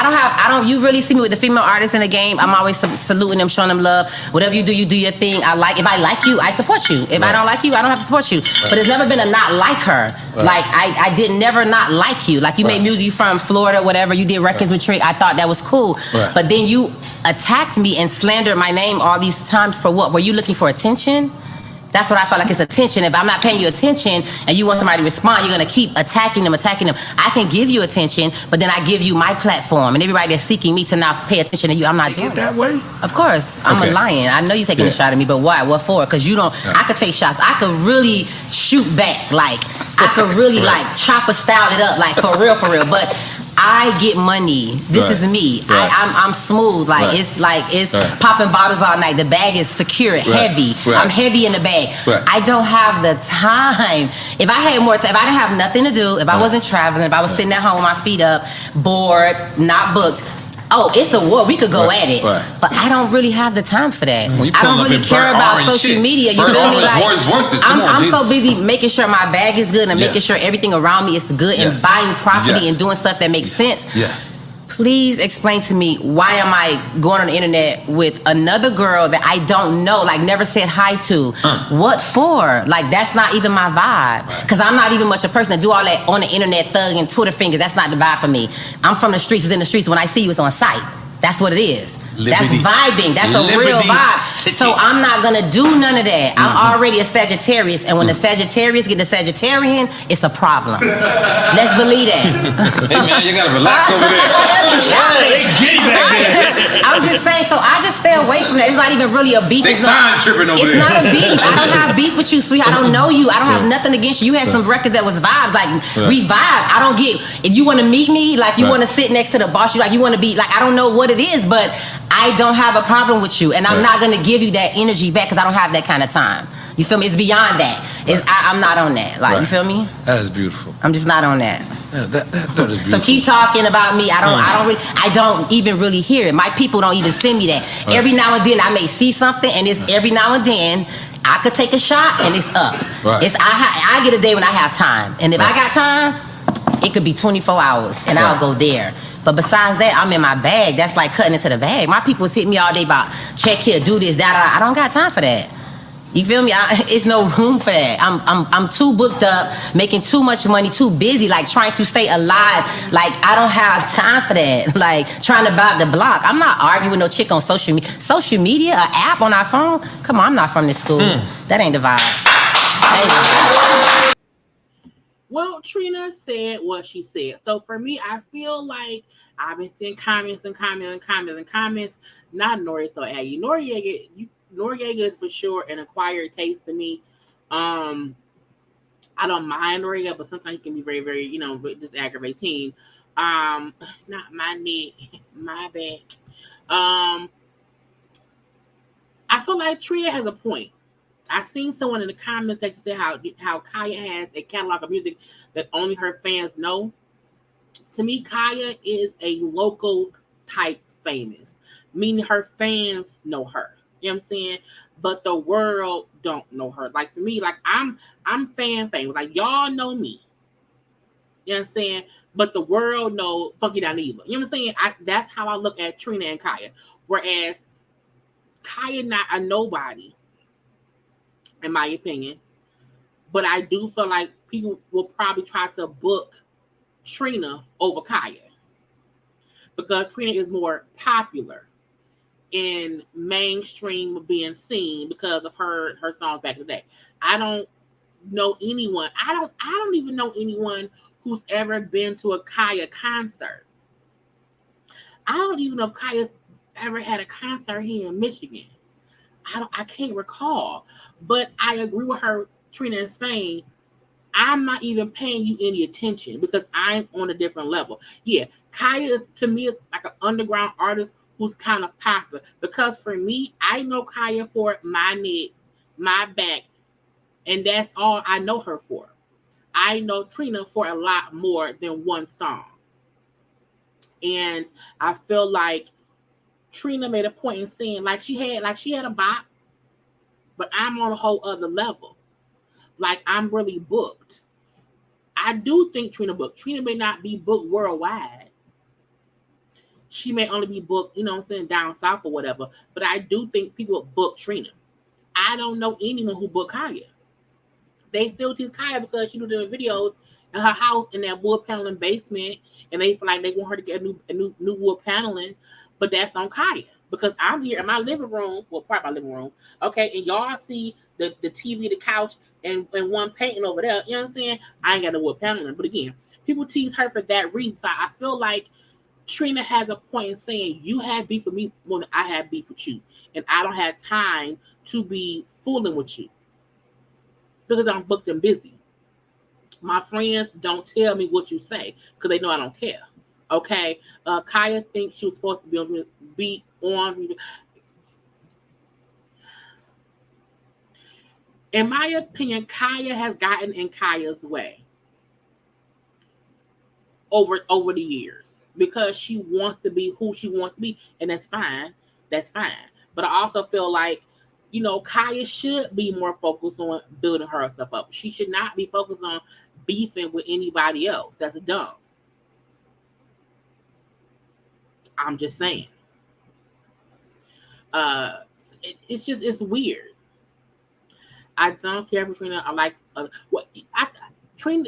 L: you really see me with the female artists in the game. I'm always saluting them, showing them love. Whatever you do your thing. If I like you, I support you. If I don't like you, I don't have to support you. But it's never been a not like her. Like I did never not like you. Like you made music, you from Florida, whatever. You did records with Trick. I thought that was cool. But then you attacked me and slandered my name all these times for what? Were you looking for attention? That's what I felt like, it's attention. If I'm not paying you attention and you want somebody to respond, you're going to keep attacking them. I can give you attention, but then I give you my platform. And everybody that's seeking me to not pay attention to you, I'm not doing that way. Of course. I'm a lion. I know you're taking a shot at me, but why? What for? Because you don't, I could take shots. I could really shoot back. Like, I could really like chopper style it up, like for real. But I get money. This is me. I'm smooth. Like it's popping bottles all night. The bag is secure, heavy. I'm heavy in the bag. I don't have the time. If I had more time, if I didn't have nothing to do, if I wasn't traveling, if I was sitting at home with my feet up, bored, not booked. Oh, it's a war. We could go at it. But I don't really have the time for that. I don't really care about social media. You feel me? Like, I'm so busy making sure my bag is good and making sure everything around me is good and buying property and doing stuff that makes sense. Please explain to me, why am I going on the internet with another girl that I don't know, like never said hi to? What for? Like, that's not even my vibe. Because I'm not even much a person to do all that on the internet, thug and Twitter fingers. That's not the vibe for me. I'm from the streets. It's in the streets. When I see you, it's on sight. That's what it is. That's vibing. That's a real vibe. So I'm not going to do none of that. I'm already a Sagittarius, and when the Sagittarius get the Sagittarian, it's a problem. Let's believe that.
K: Hey, man, you got to relax over there.
L: I'm just saying, so I just stay away from that. It's not even really a beef.
K: It's time tripping over there.
L: It's not a beef. I don't have beef with you, sweetheart. I don't know you. I don't have nothing against you. You had some records that was vibes. Like, we vibe. I don't get, if you want to meet me, like you want to sit next to the boss, you like you want to be, like, I don't know what it is, but I don't have a problem with you, and I'm not going to give you that energy back because I don't have that kind of time. You feel me? It's beyond that. I'm not on that. Like, you feel me?
K: That is beautiful.
L: I'm just not on that.
K: Yeah, that is beautiful.
L: So keep talking about me. I don't even really hear it. My people don't even send me that. Every now and then I may see something, and it's every now and then I could take a shot and it's up. It's I get a day when I have time, and if I got time, it could be 24 hours, and I'll go there. But besides that, I'm in my bag. That's like cutting into the bag. My people hit me all day about check here, do this, that. I don't got time for that. You feel me? It's no room for that. I'm too booked up, making too much money, too busy, like trying to stay alive. Like I don't have time for that. Like trying to buy the block. I'm not arguing with no chick on social media. Social media, an app on our phone. Come on, I'm not from this school. That ain't the vibes.
A: Well, Trina said what she said. So for me, I feel like I've been seeing comments. Not Noriega, so Aggie. Noriega is for sure an acquired taste to me. I don't mind Noriega, but sometimes he can be very, very, just aggravating. Not my neck, my back. I feel like Trina has a point. I seen someone in the comments that said how Khia has a catalog of music that only her fans know. To me, Khia is a local type famous, meaning her fans know her. You know what I'm saying? But the world don't know her. Like for me, like I'm fan famous. Like y'all know me. You know what I'm saying? But the world know Funky Down Evil. You know what I'm saying? That's how I look at Trina and Khia. Whereas Khia not a nobody, in my opinion. But I do feel like people will probably try to book Trina over Khia because Trina is more popular in mainstream being seen because of her songs back in the day. I don't know anyone. I don't even know anyone who's ever been to a Khia concert. I don't even know if Khia's ever had a concert here in Michigan. I can't recall. But I agree with her, Trina, is saying, I'm not even paying you any attention because I'm on a different level. Yeah, Khia is, to me, like an underground artist who's kind of popular. Because for me, I know Khia for my neck, my back, and that's all I know her for. I know Trina for a lot more than one song. And I feel like Trina made a point in saying she had a bop, but I'm on a whole other level. Like I'm really booked. I do think Trina booked. Trina may not be booked worldwide. She may only be booked, down south or whatever. But I do think people book Trina. I don't know anyone who booked Khia. They still tease Khia because she do doing videos in her house in that wood paneling basement, and they feel like they want her to get a new wood paneling, but that's on Khia. Because I'm here in my living room, well, part of my living room, okay, and y'all see the TV, the couch, and one painting over there. You know what I'm saying? I ain't got no wood paneling, but again, people tease her for that reason. So I feel like Trina has a point in saying you had beef with me when I had beef with you, and I don't have time to be fooling with you because I'm booked and busy. My friends don't tell me what you say because they know I don't care. Okay, Khia thinks she was supposed to be on. In my opinion, Khia has gotten in Khia's way over the years because she wants to be who she wants to be, and that's fine. That's fine. But I also feel like, Khia should be more focused on building herself up. She should not be focused on beefing with anybody else. That's dumb. I'm just saying. It's weird. I don't care for Trina. I like Trina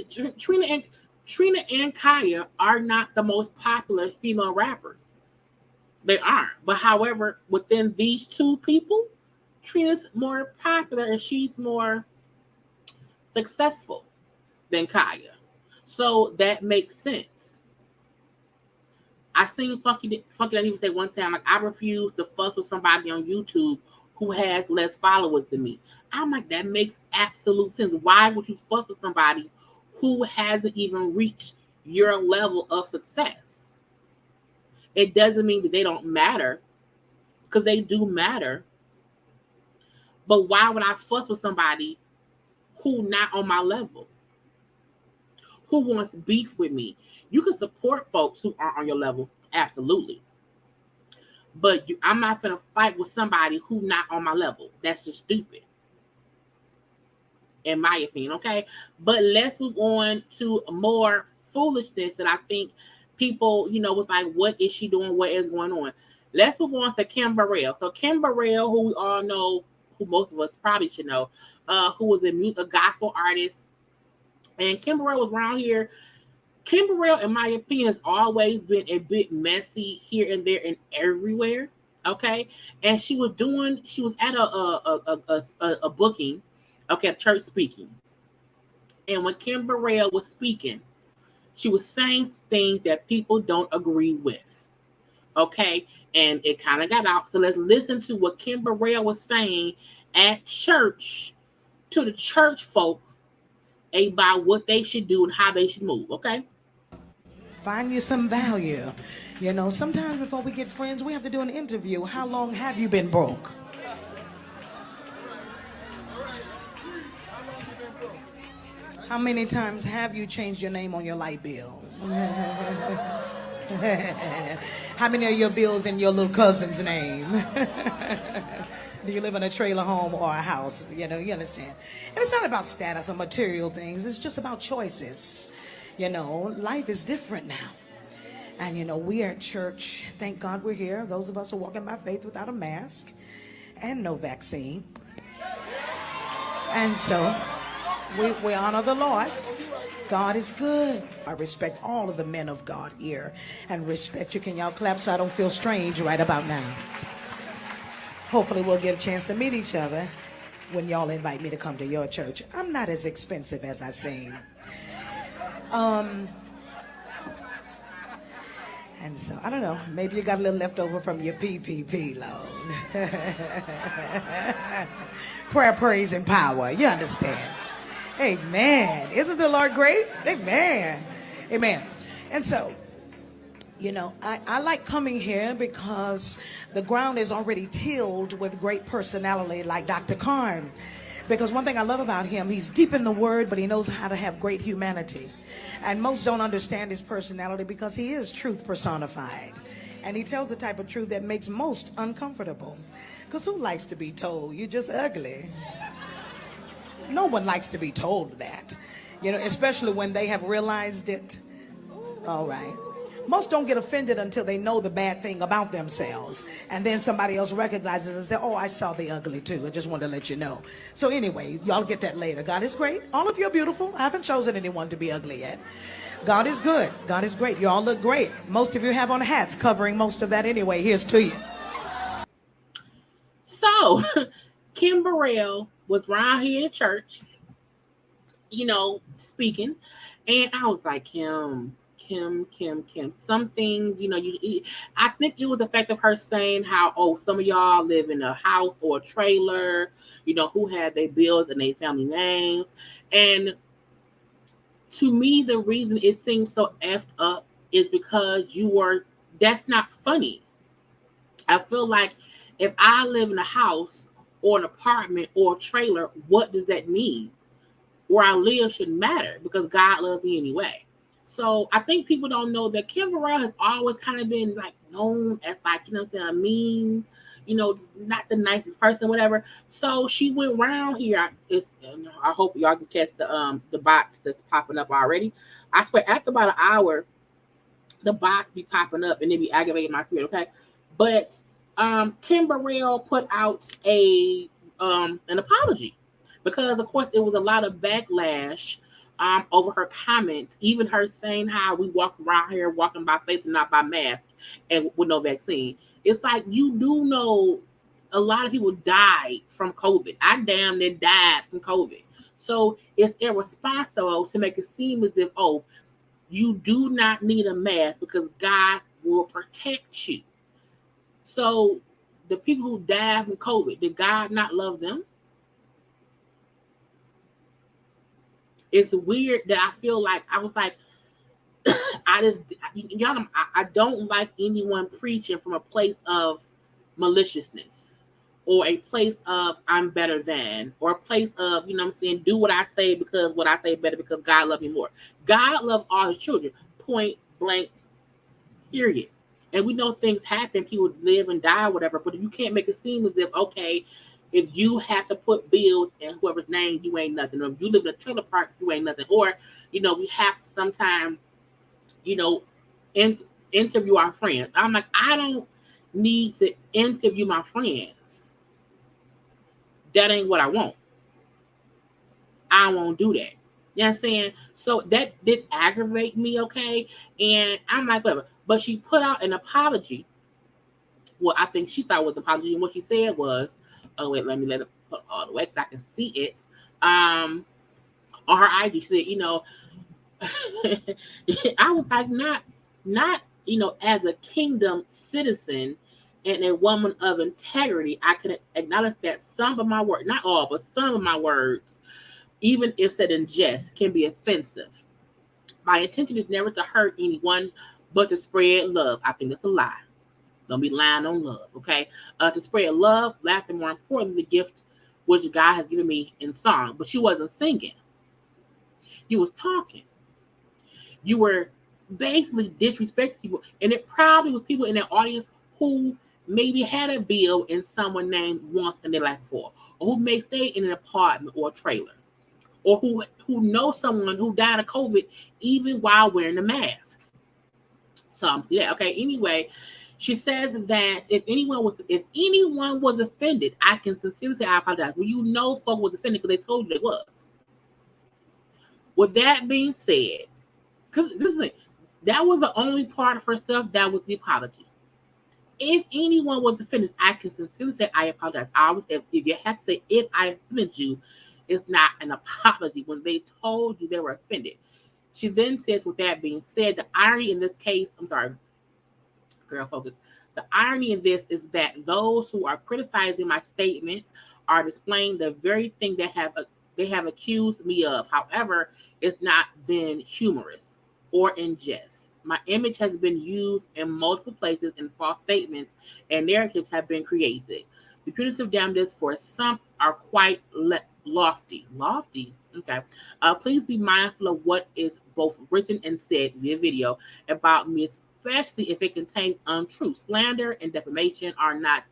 A: and Khia are not the most popular female rappers. They aren't. But however, within these two people, Trina's more popular and she's more successful than Khia. So that makes sense. I seen Funky Down Evil say one time, like, I refuse to fuss with somebody on YouTube who has less followers than me. I'm like, that makes absolute sense. Why would you fuss with somebody who hasn't even reached your level of success? It doesn't mean that they don't matter, because they do matter. But why would I fuss with somebody who not on my level? Who wants beef with me? You can support folks who aren't on your level, absolutely. But I'm not going to fight with somebody who not on my level. That's just stupid, in my opinion, okay? But let's move on to more foolishness that I think people, was like, what is she doing? What is going on? Let's move on to Kim Burrell. So Kim Burrell, who we all know who most of us probably should know, who was a gospel artist. And Kim Burrell was around here. Kim Burrell, in my opinion, has always been a bit messy here and there and everywhere. Okay, and she was at a booking, okay, church speaking, and when Kim Burrell was speaking, she was saying things that people don't agree with. Okay, and it kind of got out. So let's listen to what Kim Burrell was saying at church to the church folk about what they should do and how they should move. Okay.
M: Find you some value. You know, sometimes before we get friends, we have to do an interview. How long have you been broke? How many times have you changed your name on your light bill? How many of your bills in your little cousin's name? Do you live in a trailer home or a house? You know, you understand. And it's not about status or material things. It's just about choices. You know, life is different now. And, you know, we are at church. Thank God we're here. Those of us who are walking by faith without a mask and no vaccine. And so we honor the Lord. God is good. I respect all of the men of God here and respect you. Can y'all clap so I don't feel strange right about now? Hopefully we'll get a chance to meet each other when y'all invite me to come to your church. I'm not as expensive as I seem. And so, I don't know, maybe you got a little left over from your PPP loan. Prayer, praise, and power. You understand? Amen. Isn't the Lord great? Amen. Amen. And so, you know, I like coming here because the ground is already tilled with great personality like Dr. Karn. Because one thing I love about him, he's deep in the word, but he knows how to have great humanity. And most don't understand his personality because he is truth personified. And he tells the type of truth that makes most uncomfortable. Because who likes to be told you're just ugly? No one likes to be told that. You know, especially when they have realized it. All right. Most don't get offended until they know the bad thing about themselves. And then somebody else recognizes and says, oh, I saw the ugly too. I just wanted to let you know. So anyway, y'all get that later. God is great. All of you are beautiful. I haven't chosen anyone to be ugly yet. God is good. God is great. You all look great. Most of you have on hats covering most of that anyway. Here's to you.
A: So, Kim Burrell was around here in church, you know, speaking. And I was like, Kim. Some things, you know, I think it was the fact of her saying how, oh, some of y'all live in a house or a trailer, you know, who had their bills and their family names. And to me, the reason it seems so effed up is because that's not funny. I feel like if I live in a house or an apartment or a trailer, what does that mean? Where I live shouldn't matter because God loves me anyway. So I think people don't know that Kim Burrell has always kind of been like known as like, you know what I'm saying, mean, you know, not the nicest person, whatever. So she went around here. I hope y'all can catch the box that's popping up already. I swear after about an hour, the box be popping up and it be aggravating my spirit, okay? But Kim Burrell put out an apology because of course it was a lot of backlash over her comments, even her saying how we walk around here walking by faith and not by mask and with no vaccine. It's like, you do know a lot of people died from COVID. I damn near died from COVID. So it's irresponsible to make it seem as if, oh, you do not need a mask because God will protect you. So the people who died from COVID, did God not love them? It's weird that I feel like I was like, I don't like anyone preaching from a place of maliciousness or a place of I'm better than, or a place of, you know what I'm saying, do what I say because what I say better because God loves me more. God loves all his children, point blank, period. And we know things happen, people live and die, whatever, but you can't make it seem as if, okay, if you have to put bills in whoever's name, you ain't nothing. Or if you live in a trailer park, you ain't nothing. Or, you know, we have to sometimes, you know, interview our friends. I'm like, I don't need to interview my friends. that ain't what I want. I won't do that. You know what I'm saying? So that did aggravate me, okay? And I'm like, whatever. But she put out an apology. Well, I think she thought was an apology. And what she said was, oh, wait, let it put all the way because I can see it. On her IG, she said, you know, I was like, not, you know, as a kingdom citizen and a woman of integrity, I could acknowledge that some of my words, not all, but some of my words, even if said in jest, can be offensive. My intention is never to hurt anyone, but to spread love. I think that's a lie. Don't be lying on love, okay? To spread love, laughter, more importantly, the gift which God has given me in song. But you wasn't singing. You was talking. You were basically disrespecting people. And it probably was people in the audience who maybe had a bill in someone's name once in their life before. Or who may stay in an apartment or a trailer. Or who know someone who died of COVID even while wearing a mask. So I'm see that. Okay, anyway, she says that if anyone was offended, I can sincerely say I apologize. Well, you know folk was offended because they told you they was. With that being said, because this is the thing, that was the only part of her stuff that was the apology. If anyone was offended, I can sincerely say I apologize. If you have to say if I offended you, it's not an apology when they told you they were offended. She then says, with that being said, the irony in this case, I'm sorry, girl, focus. The irony in this is that those who are criticizing my statement are displaying the very thing they have accused me of. However, it's not been humorous or in jest. My image has been used in multiple places and false statements and narratives have been created. The punitive damages for some are quite lofty. Lofty? Okay. Please be mindful of what is both written and said via video about me, especially if it contains untruth. Slander and defamation are not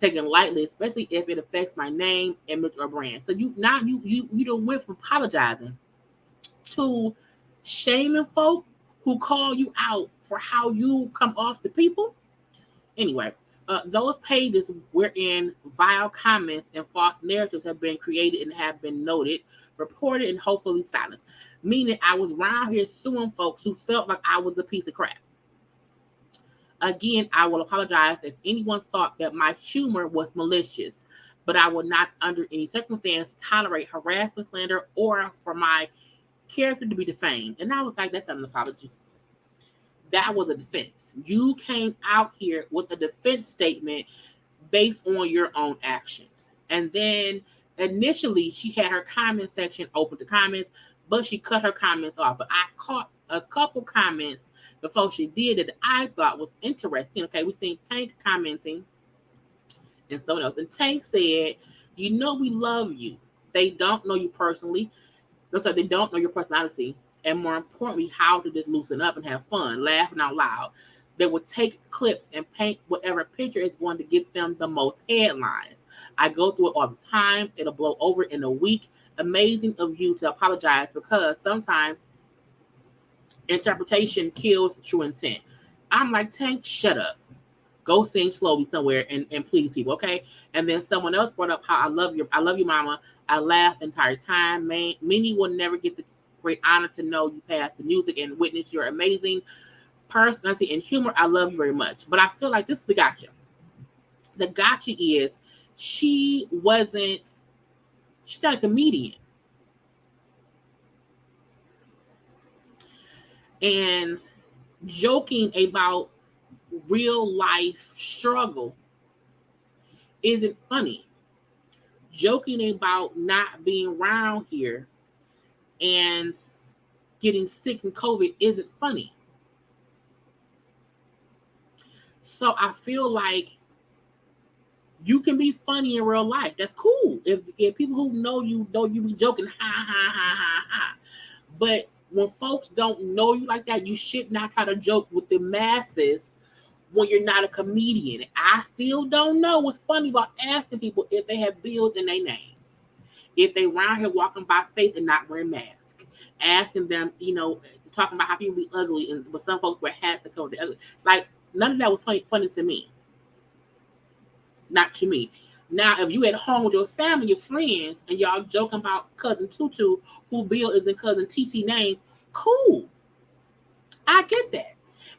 A: taken lightly, especially if it affects my name, image, or brand. So you don't went from apologizing to shaming folk who call you out for how you come off to people. Anyway, those pages wherein vile comments and false narratives have been created and have been noted, reported, and hopefully silenced. Meaning I was around here suing folks who felt like I was a piece of crap. Again, I will apologize if anyone thought that my humor was malicious, but I will not under any circumstance tolerate harassment, slander, or for my character to be defamed. And I was like, that's not an apology. That was a defense. You came out here with a defense statement based on your own actions. And then initially she had her comment section open to comments, but she cut her comments off. But I caught a couple comments before she did that I thought was interesting. Okay, we seen Tank commenting and someone else. And Tank said, you know we love you. They don't know you personally. So they don't know your personality. And more importantly, how to just loosen up and have fun, laughing out loud. They will take clips and paint whatever picture is going to get them the most headlines. I go through it all the time. It'll blow over in a week. Amazing of you to apologize because sometimes interpretation kills true intent. I'm like, Tank, shut up. Go sing slowly somewhere and please people, okay? And then someone else brought up how I love you, mama. I laughed the entire time. Many will never get the great honor to know you passed the music and witness your amazing personality and humor. I love you very much. But I feel like this is the gotcha. The gotcha is she's not a comedian. And joking about real life struggle isn't funny. Joking about not being around here and getting sick and COVID isn't funny. So I feel like you can be funny in real life. That's cool. If people who know you be joking, ha, ha, ha, ha, ha. But when folks don't know you like that, you should not try to joke with the masses when you're not a comedian. I still don't know what's funny about asking people if they have bills in their names. If they around here walking by faith and not wearing masks. Asking them, talking about how people be ugly, but some folks wear hats that cover the ugly. Like, none of that was funny to me. Not to me. Now, if you at home with your family, your friends, and y'all joking about cousin Tutu, who Bill is in cousin TT name, cool. I get that.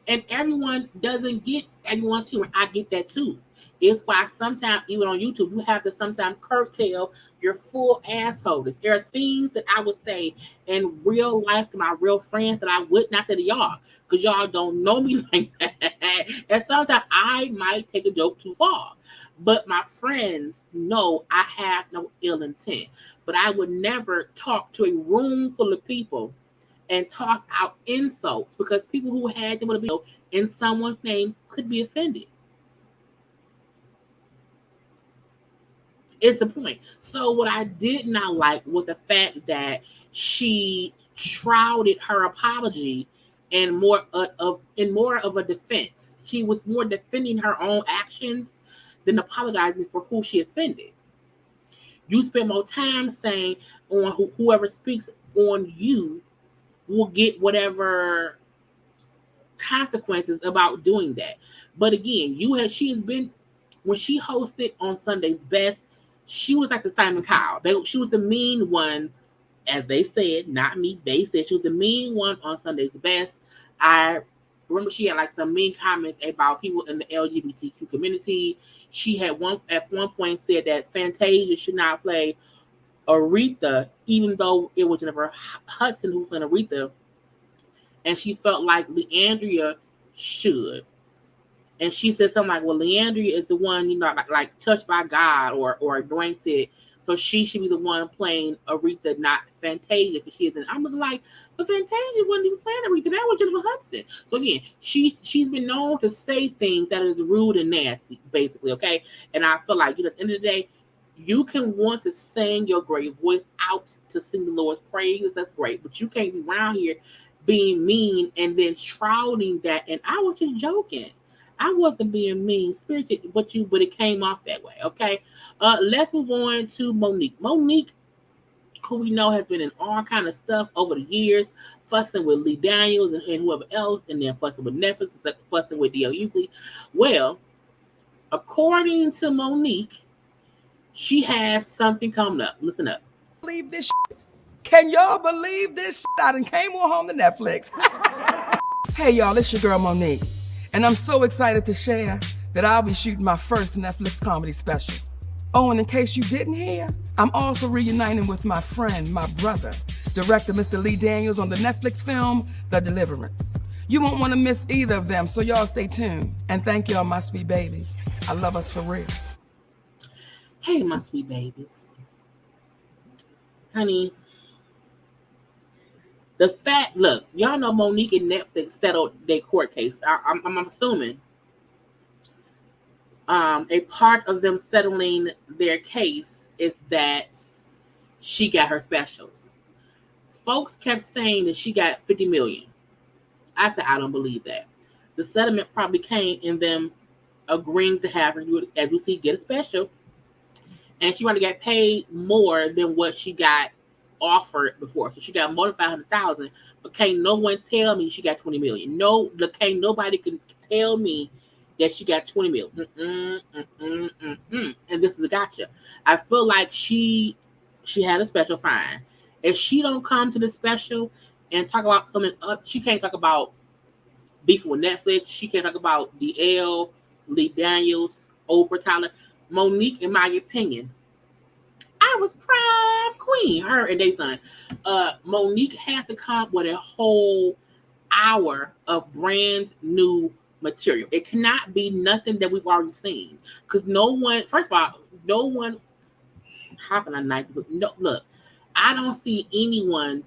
A: And everyone doesn't get everyone's humor. I get that too. It's why sometimes, even on YouTube, you have to sometimes curtail your full assholeness. There are things that I would say in real life to my real friends that I would not say to y'all, because y'all don't know me like that. And sometimes I might take a joke too far. But my friends know I have no ill intent. But I would never talk to a room full of people and toss out insults, because people who had them in someone's name could be offended. It's the point. So what I did not like was the fact that she shrouded her apology in more of a defense. She was more defending her own actions than apologizing for who she offended. You spend more time saying on whoever speaks on you will get whatever consequences about doing that. But again, she has been, when she hosted on Sunday's Best, she was like the Simon Cowell. She was the mean one, as they said, not me. They said she was the mean one on Sunday's Best. I remember she had like some mean comments about people in the LGBTQ community. She had at one point said that Fantasia should not play Aretha, even though it was Jennifer Hudson who played Aretha, and she felt like Leandria should. And she said something like, well, Leandria is the one, like touched by God or anointed, so she should be the one playing Aretha, not Fantasia, because she isn't. I'm looking like, but Fantasia wasn't even playing Aretha. That was Jennifer Hudson. So again, she's been known to say things that is rude and nasty, basically, okay? And I feel like, at the end of the day, you can want to sing your great voice out to sing the Lord's praises. That's great. But you can't be around here being mean and then shrouding that. And I was just joking. I wasn't being mean spirited, but it came off that way. Okay. Let's move on to Monique. Monique, who we know has been in all kind of stuff over the years, fussing with Lee Daniels and whoever else, and then fussing with Netflix, and fussing with D.L. Hughley. Well, according to Monique, she has something coming up. Listen up.
N: Believe this shit? Can y'all believe this shit? I done came on home to Netflix. Hey y'all, it's your girl Monique. And I'm so excited to share that I'll be shooting my first Netflix comedy special. Oh, and in case you didn't hear, I'm also reuniting with my friend, my brother, director Mr. Lee Daniels, on the Netflix film, The Deliverance. You won't want to miss either of them, so y'all stay tuned. And thank y'all, my sweet babies. I love us for real.
A: Hey, my sweet babies. Honey, the fact, look, y'all know Monique and Netflix settled their court case. I'm assuming a part of them settling their case is that she got her specials. Folks kept saying that she got $50 million. I said, I don't believe that. The settlement probably came in them agreeing to have her, as we see, get a special. And she wanted to get paid more than what she got offered before. So she got more than $500,000, but can't no one tell me she got $20 million. No, can't nobody can tell me that she got $20 million. And this is the gotcha. I feel like she had a special fine. If she don't come to the special and talk about something up, she can't talk about beefing with Netflix. She can't talk about DL, Lee Daniels, Oprah, Tyler. Monique, in my opinion, I was prime queen, her and their son. Monique had to come with a whole hour of brand new material. It cannot be nothing that we've already seen. Because first of all, how can I not? No, look, I don't see anyone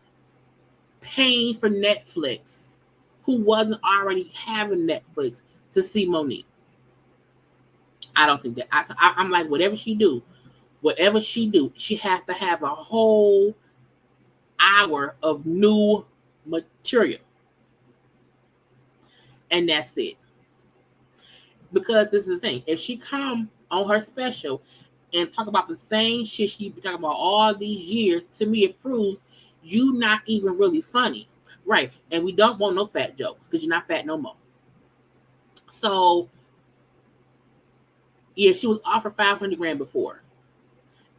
A: paying for Netflix who wasn't already having Netflix to see Monique. I don't think that. I'm like, whatever she do, she has to have a whole hour of new material. And that's it. Because this is the thing. If she come on her special and talk about the same shit she been talking about all these years, to me it proves you not even really funny. Right. And we don't want no fat jokes because you're not fat no more. So Yeah, she was offered 500 grand before,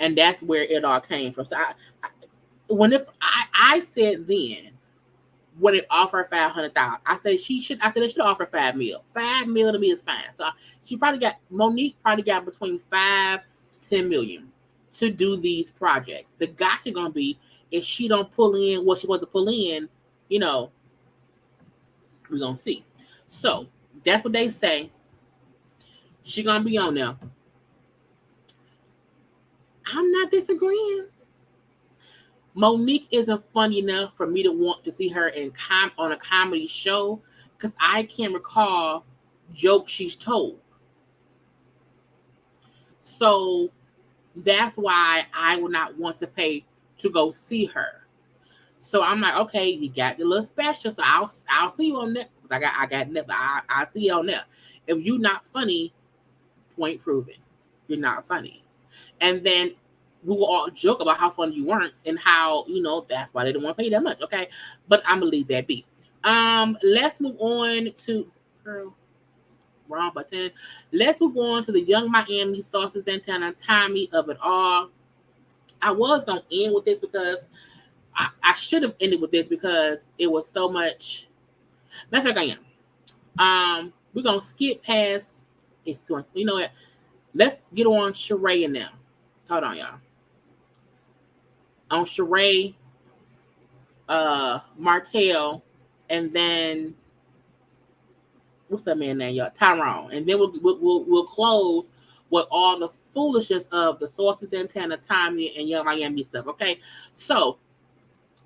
A: and that's where it all came from. So I said then when it offered 500,000, I said they should offer 5 mil. 5 mil to me is fine. So Monique probably got between 5 to 10 million to do these projects. The gotcha gonna be if she don't pull in what she wants to pull in, we're gonna see. So that's what they say. She gonna be on there. I'm not disagreeing. Monique isn't funny enough for me to want to see her on a comedy show because I can't recall jokes she's told. So that's why I would not want to pay to go see her. So I'm like, okay, you got the little special, so I'll see you on that. I got I'll see you on there. If you're not funny, point proven. You're not funny. And then we will all joke about how funny you weren't and how, that's why they don't want to pay that much. Okay. But I'm going to leave that be. Let's move on to wrong button. Let's move on to the Young Miami Sauces and Tommie of it all. I was going to end with this because I should have ended with this because it was so much. Matter of fact, I am. We're going to skip past. You know what? Let's get on Sheree and them. Hold on, y'all. On Sheree, Martell, and then what's that man name, y'all? Tyrone. And then we'll close with all the foolishness of the Sauces and Tommie and Young Miami stuff. Okay, so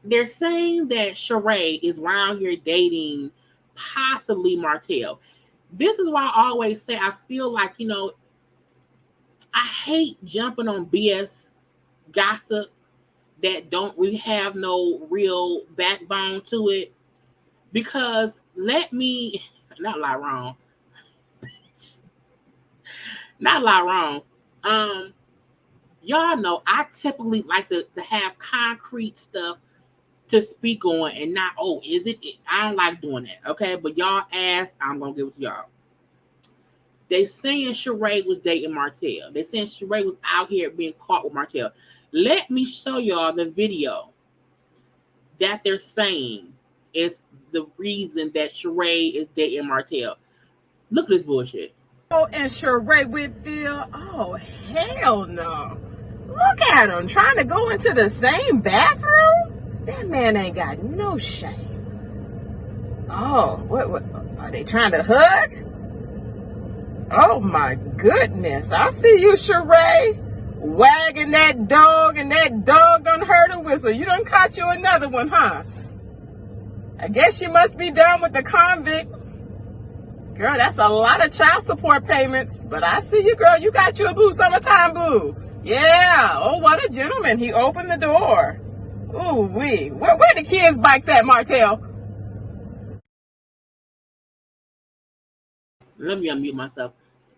A: they're saying that Sheree is around here dating possibly Martell. This is why I always say I feel like I hate jumping on BS gossip that don't really have no real backbone to it, because let me not lie wrong. Y'all know I typically like to have concrete stuff to speak on and not, is it? I don't like doing that, okay? But y'all ask, I'm going to give it to y'all. They saying Sheree was dating Martell. They saying Sheree was out here being caught with Martell. Let me show y'all the video that they're saying is the reason that Sheree is dating Martell. Look at this bullshit.
N: And Sheree Whitfield, oh hell no. Look at him trying to go into the same bathroom. That man ain't got no shame. Oh, what are they trying to hug? Oh my goodness. I see you, Sheree, wagging that dog, and that dog done heard a whistle. You done caught you another one, huh? I guess you must be done with the convict. Girl, that's a lot of child support payments. But I see you, girl. You got you a boo, summertime boo. Yeah. Oh, what a gentleman. He opened the door. Ooh, wee. Where the kids' bikes at, Martell?
A: Let me unmute myself.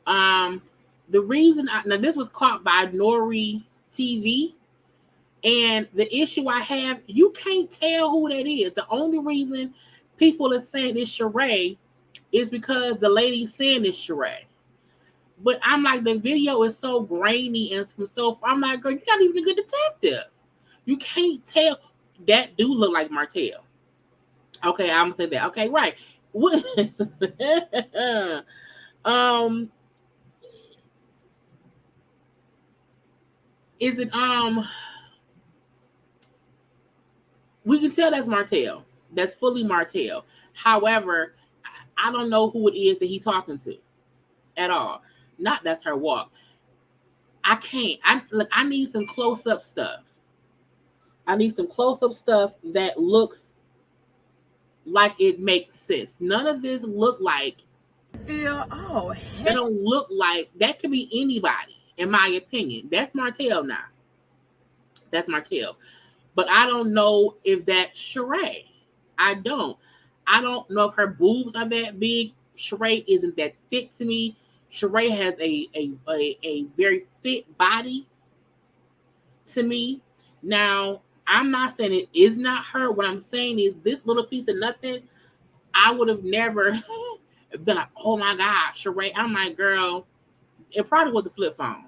A: The reason now this was caught by Nori TV, and the issue I have, you can't tell who that is. The only reason people are saying it's Sheree is because the lady's saying it's Sheree. But I'm like, the video is so grainy and so. I'm like, girl, you're not even a good detective. You can't tell. That dude look like Martell. Okay, I'm gonna say that. Okay, right. What? Is it we can tell that's Martell. That's fully Martell. However, I don't know who it is that he's talking to at all. Not that's her walk. I can't. I need some close-up stuff. I need some close-up stuff that looks like it makes sense. None of this look like. They don't look like that. Could be anybody, in my opinion. That's Martell now. That's Martell. But I don't know if that's Sheree. I don't know if her boobs are that big. Sheree isn't that thick to me. Sheree has a very fit body to me. Now, I'm not saying it is not her. What I'm saying is this little piece of nothing, I would have never been like, oh my God, Sheree. I'm like, girl, It probably was the flip phone.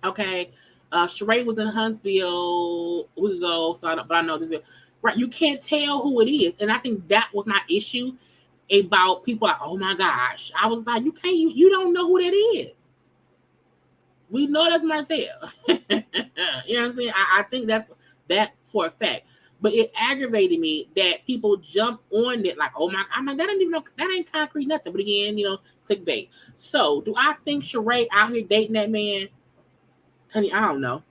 A: Okay. Sheree was in Huntsville a week ago, but I know this. Right, you can't tell who it is, and I think that was my issue about people like, oh my gosh. I was like, you don't know who that is. We know that's Martell. You know what I'm saying? I think that's that for a fact. But it aggravated me that people jump on it like, oh my, I'm like, that ain't concrete nothing. But again, clickbait. So do I think Sheree out here dating that man? Honey, I don't know.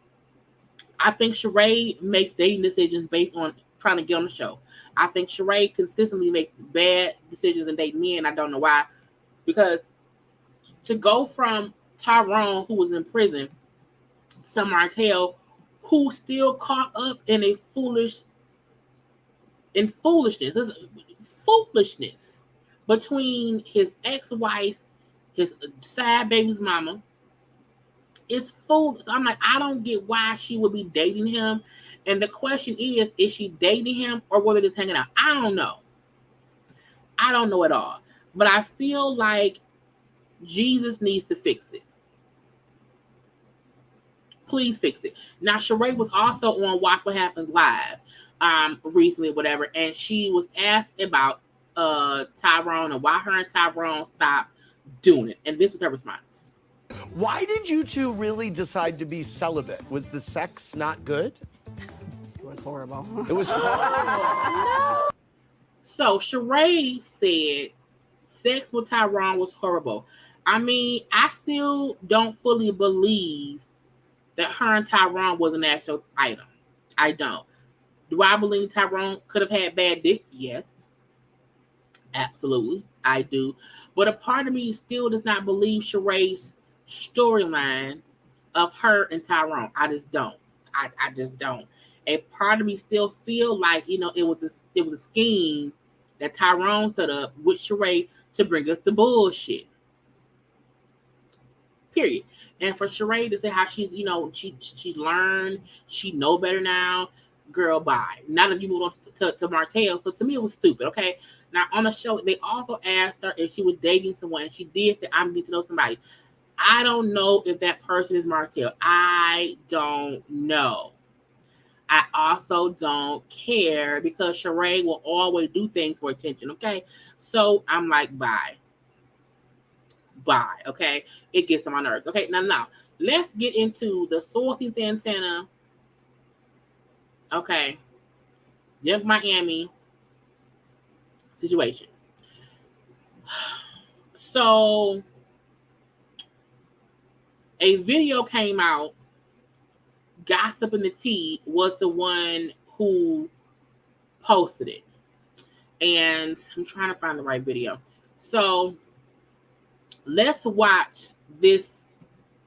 A: I think Sheree makes dating decisions based on trying to get on the show. I think Sheree consistently makes bad decisions in dating men. I don't know why. Because to go from Tyrone, who was in prison, to Martell, who still caught up in foolishness between his ex-wife, his sad baby's mama. It's foolish. I'm like, I don't get why she would be dating him. And the question is she dating him or whether they're just hanging out? I don't know. I don't know at all. But I feel like Jesus needs to fix it. Please fix it. Now, Sheree was also on Watch What Happens Live recently, whatever, and she was asked about Tyrone and why her and Tyrone stopped doing it. And this was her response.
O: Why did you two really decide to be celibate? Was the sex not good?
P: It was horrible.
O: It was horrible.
A: So Sheree said sex with Tyrone was horrible. I mean, I still don't fully believe that her and Tyrone was an actual item. I don't. Do I believe Tyrone could have had bad dick? Yes. Absolutely. I do. But a part of me still does not believe Sheree's storyline of her and Tyrone. I just don't. I just don't. A part of me still feel like, it was a scheme that Tyrone set up with Sheree to bring us the bullshit. Period. And for Sheree to say how she's, she's learned, she know better now, girl, bye. Now that you moved on to Martell, so to me it was stupid. Okay. Now on the show, they also asked her if she was dating someone, and she did say, "I'm getting to know somebody." I don't know if that person is Martell. I don't know. I also don't care because Sheree will always do things for attention. Okay. So I'm like, bye. Bye. Okay. It gets on my nerves. Okay. Now, let's get into the Saucy Santana. Okay. Young Miami situation. So a video came out. Gossip in the Tea was the one who posted it. And I'm trying to find the right video. So let's watch this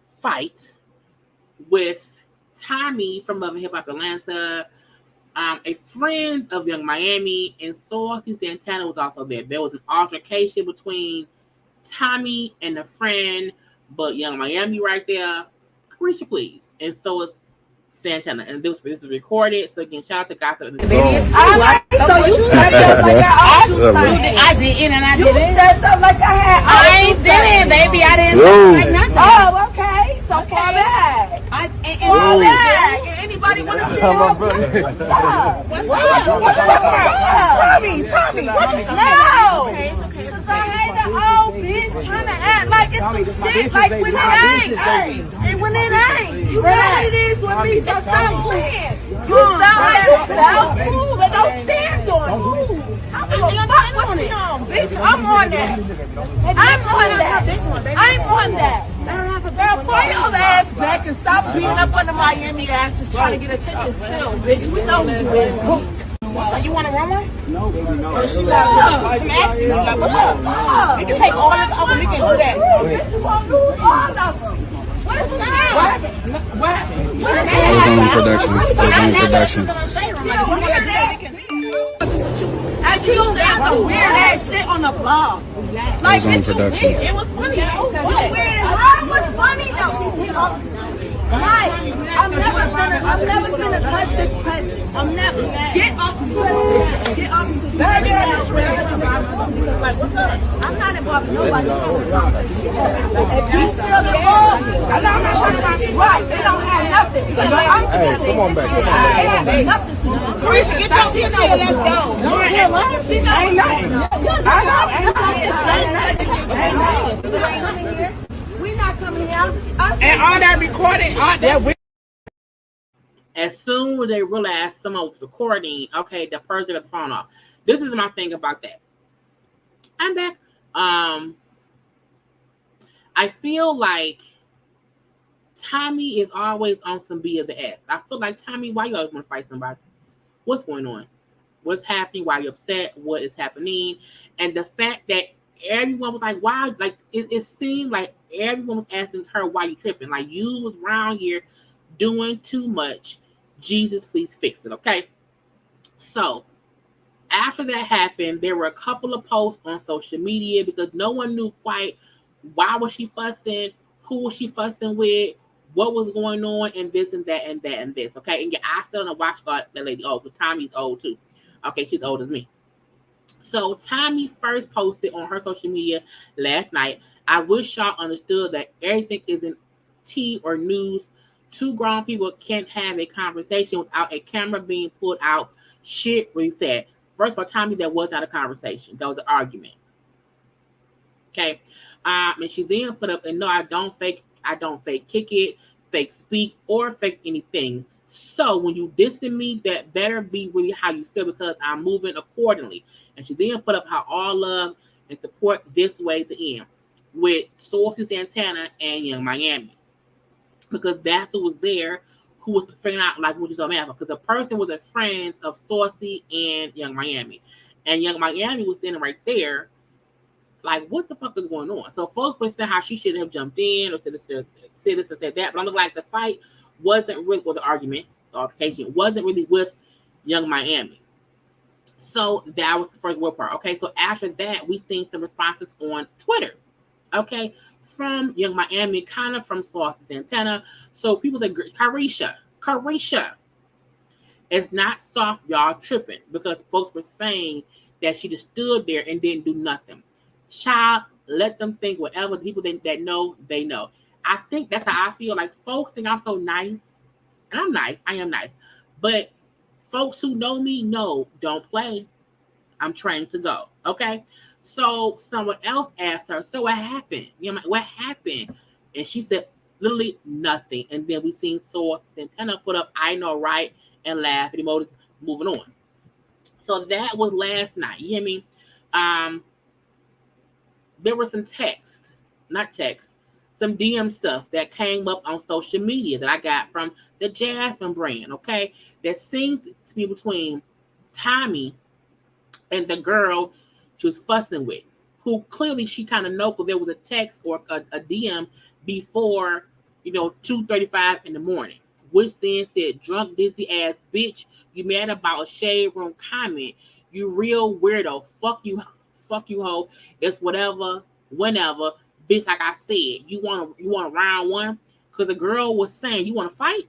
A: fight with Tommie from Love and Hip Hop Atlanta, a friend of Young Miami, and Saucy Santana was also there. There was an altercation between Tommie and a friend, but Young Miami right there. Carisha, please. And so is Santana. And this is recorded. So again, shout out to Gossip in the Tea.
Q: So you said like I didn't, and I didn't. You said something like I had. I ain't did it, baby. I didn't say like nothing. Oh, okay. So far back. Far back. Anybody want to see it? What's up? Tommie. No. Because I hate the old bitch trying to act like it's some shit like when it ain't. And when it ain't. You know what it is with me. So stop playing. You sound like you felt, but don't stand on it. I'm gonna fuck what she on, bitch. I'm on that. I'm on that. Girl, pull your ass back and stop beating up on the Miami asses trying to get attention still, bitch. We know you is. So you want to run one? No, baby, no. She not I'm asking you, like, what's up? You can take all this over, we can do that. Bitch, you want to do all of them. What is that? And you said some weird ass shit on the blog. Like, bitch, you weird. It was funny. What weird is how was funny though? Right. I'm never gonna touch this peasant. I'm never. Get off me. Get off me. Like, what's up? I'm not involved. robbing nobody. If you still involved, right, they don't have nothing.
E: Hey, come on back.
Q: They have nothing to do.
J: Teresa, get your picture and let's go.
Q: Ain't nothing. We not coming here.
J: And all that recording, all that.
A: As soon as they realized someone was recording, okay, the person got the phone off. This is my thing about that. I'm back. I feel like Tommie is always on some B of the S. I feel like, Tommie, why you always want to fight somebody? What's going on? What's happening? Why are you upset? What is happening? And the fact that everyone was like, why? Like, it seemed like everyone was asking her, why you tripping? Like, you was around here doing too much. Jesus, please fix it, okay? So, after that happened, there were a couple of posts on social media because no one knew quite why was she fussing, who was she fussing with, what was going on, and this and that and that and this, okay? And yeah, I still don't watch that lady. Oh, but Tommie's old too. Okay, she's old as me. So Tommie first posted on her social media last night, I wish y'all understood that everything isn't tea or news. Two grown people can't have a conversation without a camera being pulled out. Shit, what he said. First of all, Tommie, that was not a conversation. That was an argument. Okay. And she then put up, and no, I don't fake kick it, fake speak, or fake anything. So when you dissing me, that better be really how you feel because I'm moving accordingly. And she then put up how all love and support this way to end with Sources Santana and Young Miami. Because that's who was there, who was figuring out like what is so mad because the person was a friend of Saucy and Young Miami. And Young Miami was standing right there, like, what the fuck is going on? So folks were saying how she should have jumped in or said this or said that. But I'm like, the fight wasn't really, or the argument, the altercation, wasn't really with Young Miami. So that was the first word part. Okay, so after that, we seen some responses on Twitter. Okay, from Young Miami, kind of from Saucy Santana. So people say, Carisha, it's not soft, y'all tripping because folks were saying that she just stood there and didn't do nothing. Child, let them think whatever. The people that know, they know. I think that's how I feel. Like, folks think I'm so nice. And I'm nice. I am nice. But folks who know me know, don't play. I'm trained to go. Okay? So someone else asked her, so what happened? You know, what happened? And she said, literally nothing. And then we seen Source Santana put up, I know, right? And laugh and emojis, moving on. So that was last night. You hear me? There was some some DM stuff that came up on social media that I got from the Jasmine brand, okay? That seemed to be between Tommie and the girl she was fussing with, who clearly she kind of know because there was a text or a DM before, 2:35 in the morning, which then said, drunk, dizzy ass bitch, you mad about a shade room comment, you real weirdo, fuck you, hoe. It's whatever, whenever, bitch. Like I said, you want round one because the girl was saying, you want to fight?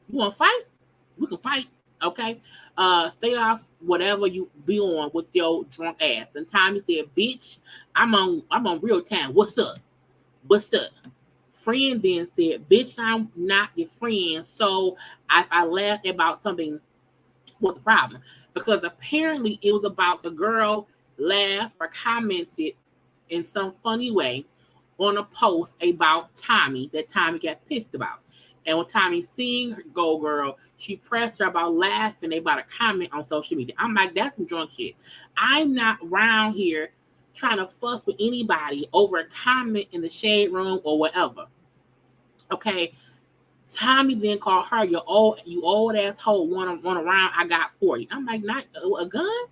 A: You want to fight? We can fight, okay? Stay off whatever you be on with your drunk ass. And Tommie said, bitch, I'm on real time. What's up? Friend then said, bitch, I'm not your friend. So if I laughed about something, what's the problem? Because apparently it was about the girl laughed or commented in some funny way on a post about Tommie that Tommie got pissed about. And when Tommie seen her go girl, she pressed her about laughing about a comment on social media. I'm like, that's some drunk shit. I'm not around here trying to fuss with anybody over a comment in the shade room or whatever. Okay. Tommie then called her, you old asshole, one around, I got 40. I'm like, not a gun?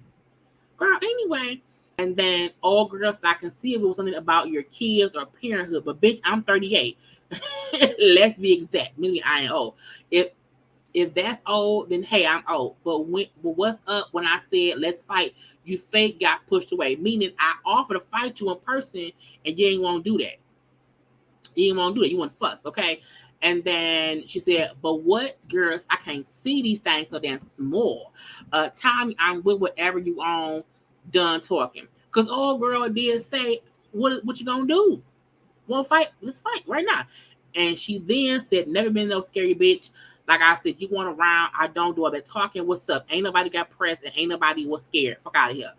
A: Girl, anyway. And then all girls, I can see if it was something about your kids or parenthood, but bitch, I'm 38. Let's be exact. Maybe I ain't old. If that's old, then hey, I'm old. But what's up when I said let's fight? You fake got pushed away. Meaning I offered to fight you in person, and you ain't want to do that. You ain't want to do it. You want to fuss, okay? And then she said, but what, girls? I can't see these things so damn small. Tommie, I'm with whatever you on. Done talking. Because old girl did say, what you gonna do? Want to fight? Let's fight right now. And she then said, never been no scary bitch. Like I said, you going around, I don't do all that talking. What's up? Ain't nobody got pressed and ain't nobody was scared. Fuck out of here.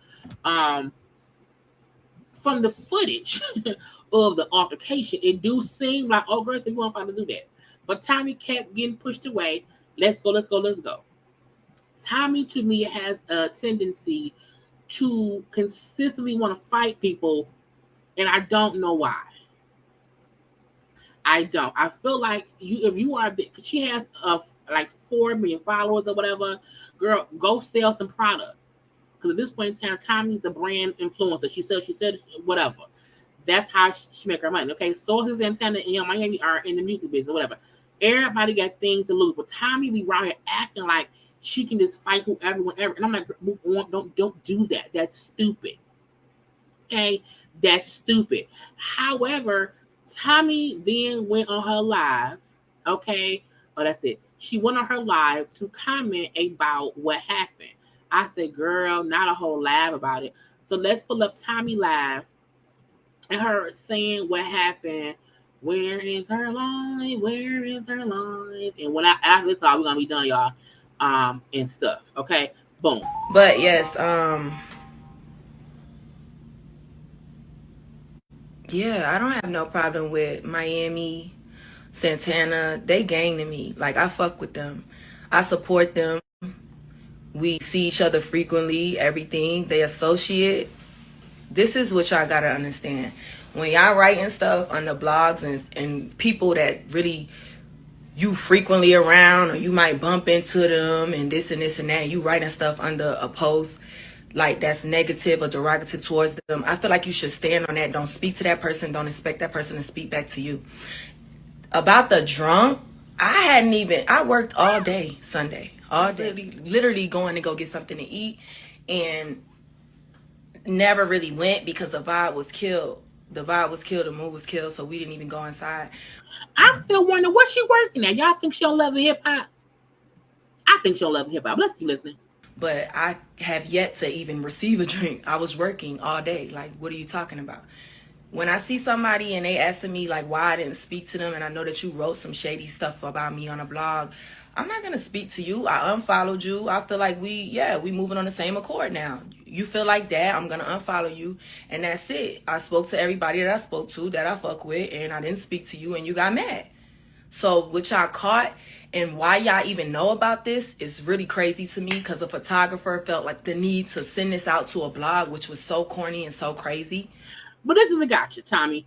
A: From the footage of the altercation, it do seem like, oh girl, they want to do that. But Tommie kept getting pushed away. Let's go. Tommie, to me, has a tendency to consistently want to fight people, and I don't know why. I don't. I feel like if you are, she has like 4 million followers or whatever. Girl, go sell some product. Because at this point in time, Tommie's a brand influencer. She said whatever. That's how she make her money. Okay, sources antenna in Miami are in the music business or whatever. Everybody got things to lose, but Tommie be around here acting like she can just fight whoever, whenever. And I'm like, move on. Don't do that. That's stupid. Okay, that's stupid. However, Tommie then went on her live. Okay, that's it. She went on her live to comment about what happened. I said, girl, not a whole live about it. So let's pull up Tommie live and her saying what happened. Where is her line? Where is her line? And when after this, all we're gonna be done, y'all. And stuff. Okay, boom.
L: But yes, yeah, I don't have no problem with Miami, Santana. They gang to me. Like, I fuck with them. I support them. We see each other frequently, everything. They associate. This is what y'all gotta understand. When y'all writing stuff on the blogs and people that really you frequently around, or you might bump into them and this and that, you writing stuff under a post like that's negative or derogative towards them, I feel like you should stand on that. Don't speak to that person. Don't expect that person to speak back to you. About the drunk, I worked all day Sunday. All day. Literally going to go get something to eat and never really went because the vibe was killed. The mood was killed, so we didn't even go inside.
A: I still wonder what she working at. Y'all think she don't love hip hop? I think she don't love hip hop. Let's keep listening.
L: But I have yet to even receive a drink. I was working all day. Like, what are you talking about? When I see somebody and they asking me like why I didn't speak to them, and I know that you wrote some shady stuff about me on a blog, I'm not gonna speak to you. I unfollowed you. I feel like we moving on the same accord now. You feel like that, I'm gonna unfollow you, and that's it. I spoke to everybody that I spoke to that I fuck with, and I didn't speak to you, and you got mad. So what y'all caught and why y'all even know about this is really crazy to me, because a photographer felt like the need to send this out to a blog, which was so corny and so crazy.
A: But this is the gotcha, Tommie.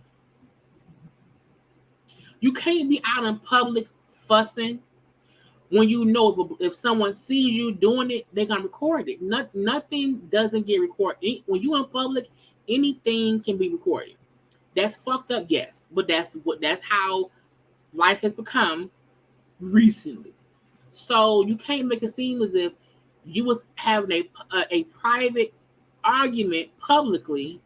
A: You can't be out in public fussing when you know if someone sees you doing it, they're gonna record it. Nothing doesn't get recorded. When you in public, anything can be recorded. That's fucked up, yes, but that's how life has become recently. So you can't make it seem as if you was having a private argument publicly,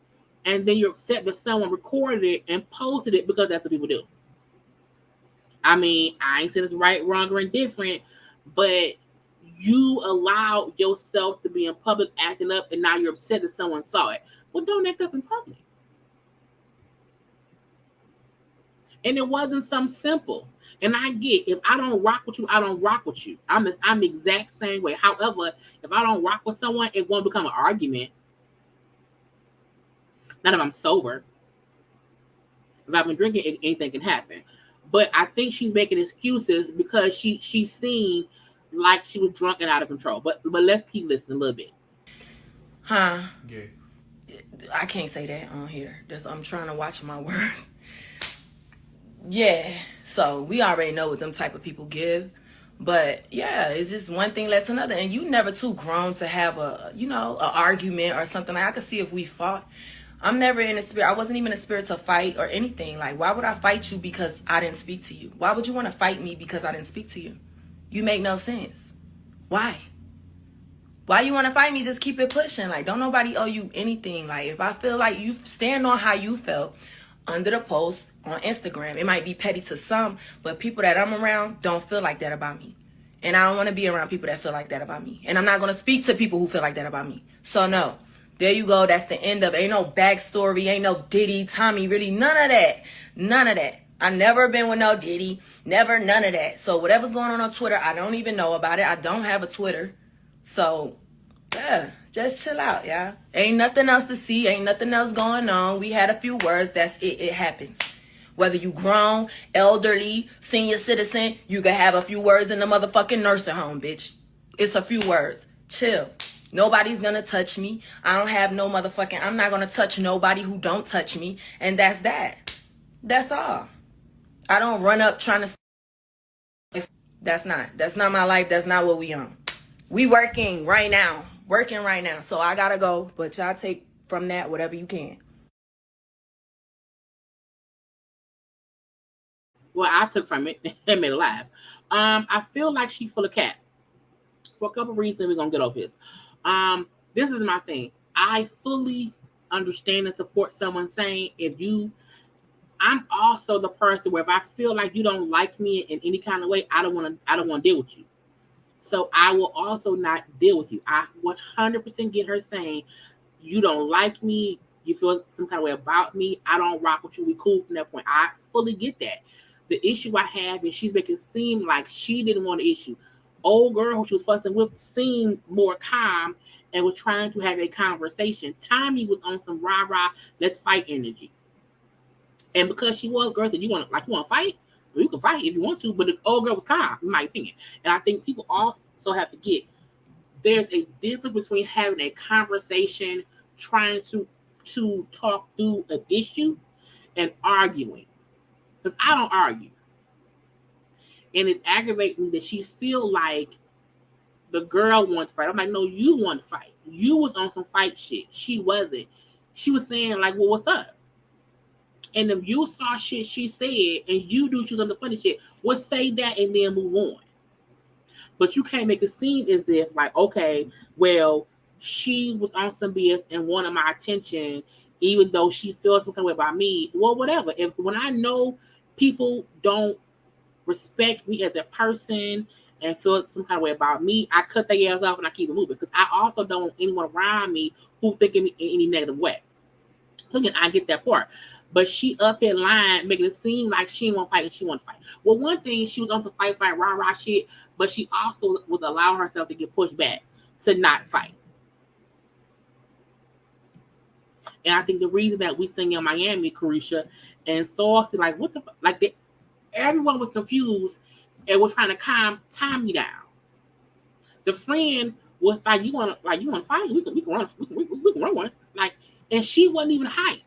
A: and then you're upset that someone recorded it and posted it, because that's what people do. I mean, I ain't saying it's right, wrong, or indifferent, but you allow yourself to be in public acting up, and now you're upset that someone saw it. Well, don't act up in public. And it wasn't something simple. And I get, if I don't rock with you, I don't rock with you. I'm the exact same way. However, if I don't rock with someone, it won't become an argument. Not if I'm sober. If I've been drinking, anything can happen. But I think she's making excuses because she seemed like she was drunk and out of control. But let's keep listening a little bit.
L: Huh? Yeah. I can't say that on here. I'm trying to watch my words. Yeah. So we already know what them type of people give. But yeah, it's just one thing led to another. And you never too grown to have an argument or something. Like, I could see if we fought. I'm never in a spirit. I wasn't even in a spirit to fight or anything. Like, why would I fight you because I didn't speak to you? Why would you want to fight me because I didn't speak to you? You make no sense. Why? Why you want to fight me? Just keep it pushing. Like, don't nobody owe you anything. Like, if I feel like you stand on how you felt under the post on Instagram, it might be petty to some, but people that I'm around don't feel like that about me. And I don't want to be around people that feel like that about me. And I'm not going to speak to people who feel like that about me. So no.
R: There you go. That's the end of it. Ain't no backstory. Ain't no Diddy, Tommie, really. None of that. None of that. I never been with no Diddy. Never none of that. So whatever's going on Twitter, I don't even know about it. I don't have a Twitter. So, yeah, just chill out, y'all. Ain't nothing else to see. Ain't nothing else going on. We had a few words. That's it. It happens. Whether you grown, elderly, senior citizen, you can have a few words in the motherfucking nursing home, bitch. It's a few words. Chill. Nobody's gonna touch me. I don't have no motherfucking, I'm not gonna touch nobody who don't touch me. And that's that. That's all. I don't run up trying to, that's not my life. That's not what we on. We working right now. So I gotta go, but y'all take from that whatever you can.
A: Well, I took from it and made it laugh. I feel like she's full of cat. For a couple of reasons, we're gonna get over this. This is my thing. I fully understand and support someone saying I'm also the person where if I feel like you don't like me in any kind of way, I don't want to deal with you. So I will also not deal with you. I 100% get her saying you don't like me, you feel some kind of way about me, I don't rock with you, we cool from that point. I fully get that. The issue I have is she's making it seem like she didn't want the issue. Old girl who she was fussing with seemed more calm and was trying to have a conversation. Tommie was on some rah-rah, let's fight energy. And because she was, girl said, you want to fight? Well, you can fight if you want to, but the old girl was calm, in my opinion. And I think people also have to get, there's a difference between having a conversation, trying to talk through an issue, and arguing. Because I don't argue. And it aggravates me that she feel like the girl wants to fight. I'm like, no, you want to fight. You was on some fight shit. She wasn't. She was saying like, well, what's up? And if you saw shit she said and you do she was on the funny shit, well, say that and then move on. But you can't make it seem as if like, okay, well, she was on some BS and wanted my attention, even though she feels some kind of way about me. Well, whatever. When I know people don't respect me as a person and feel some kind of way about me, I cut their ass off and I keep it moving. Because I also don't want anyone around me who think of me in any negative way. So again, I get that part. But she up in line, making it seem like she didn't want to fight and she want to fight. Well, one thing, she was on some fight, rah-rah shit, but she also was allowing herself to get pushed back to not fight. And I think the reason that we sing in Miami, Carisha, and Saucy, like, what the fuck? Like, everyone was confused and was trying to calm Tommie down. The friend was like, you want to fight? We can run one. Like, and she wasn't even hyped.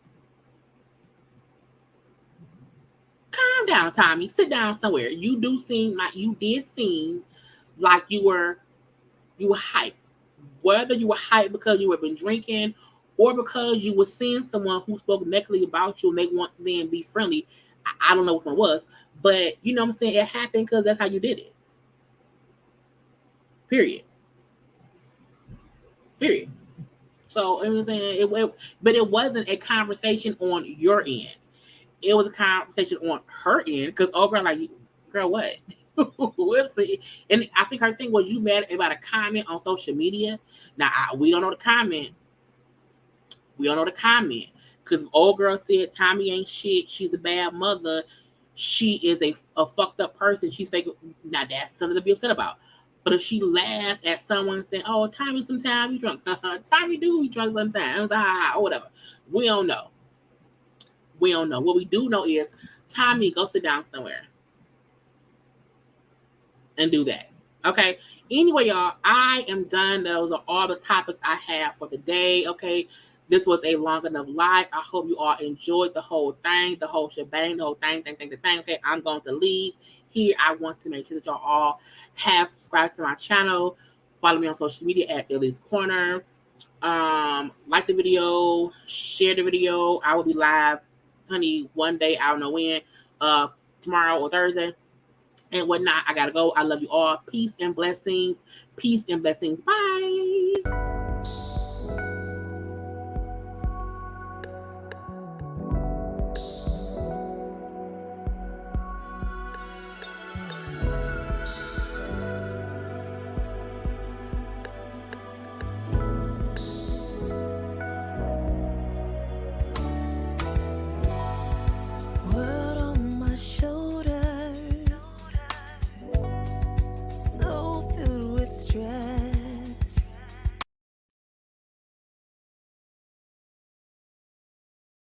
A: Calm down, Tommie. Sit down somewhere. You did seem like you were hyped. Whether you were hyped because you had been drinking or because you were seeing someone who spoke negatively about you and they want to then be friendly, I don't know which one was, but you know what I'm saying? It happened because that's how you did it. Period. So it was saying but it wasn't a conversation on your end. It was a conversation on her end because girl, like, girl, what? We'll see. And I think her thing was, you mad about a comment on social media. Now we don't know the comment. Because old girl said Tommie ain't shit. She's a bad mother. She is a fucked up person. She's fake. Now that's something to be upset about. But if she laughed at someone saying, "Oh, Tommie, sometimes you drunk," Tommie do be drunk sometimes, or whatever. We don't know. What we do know is, Tommie, go sit down somewhere and do that. Okay. Anyway, y'all, I am done. Those are all the topics I have for the day. Okay. This was a long enough live. I hope you all enjoyed the whole thing, the whole shebang, the whole thing. Okay, I'm going to leave here. I want to make sure that y'all all have subscribed to my channel. Follow me on social media at JayLeesCorner. Like the video, share the video. I will be live, honey, one day. I don't know when. Tomorrow or Thursday. And whatnot. I gotta go. I love you all. Peace and blessings. Bye.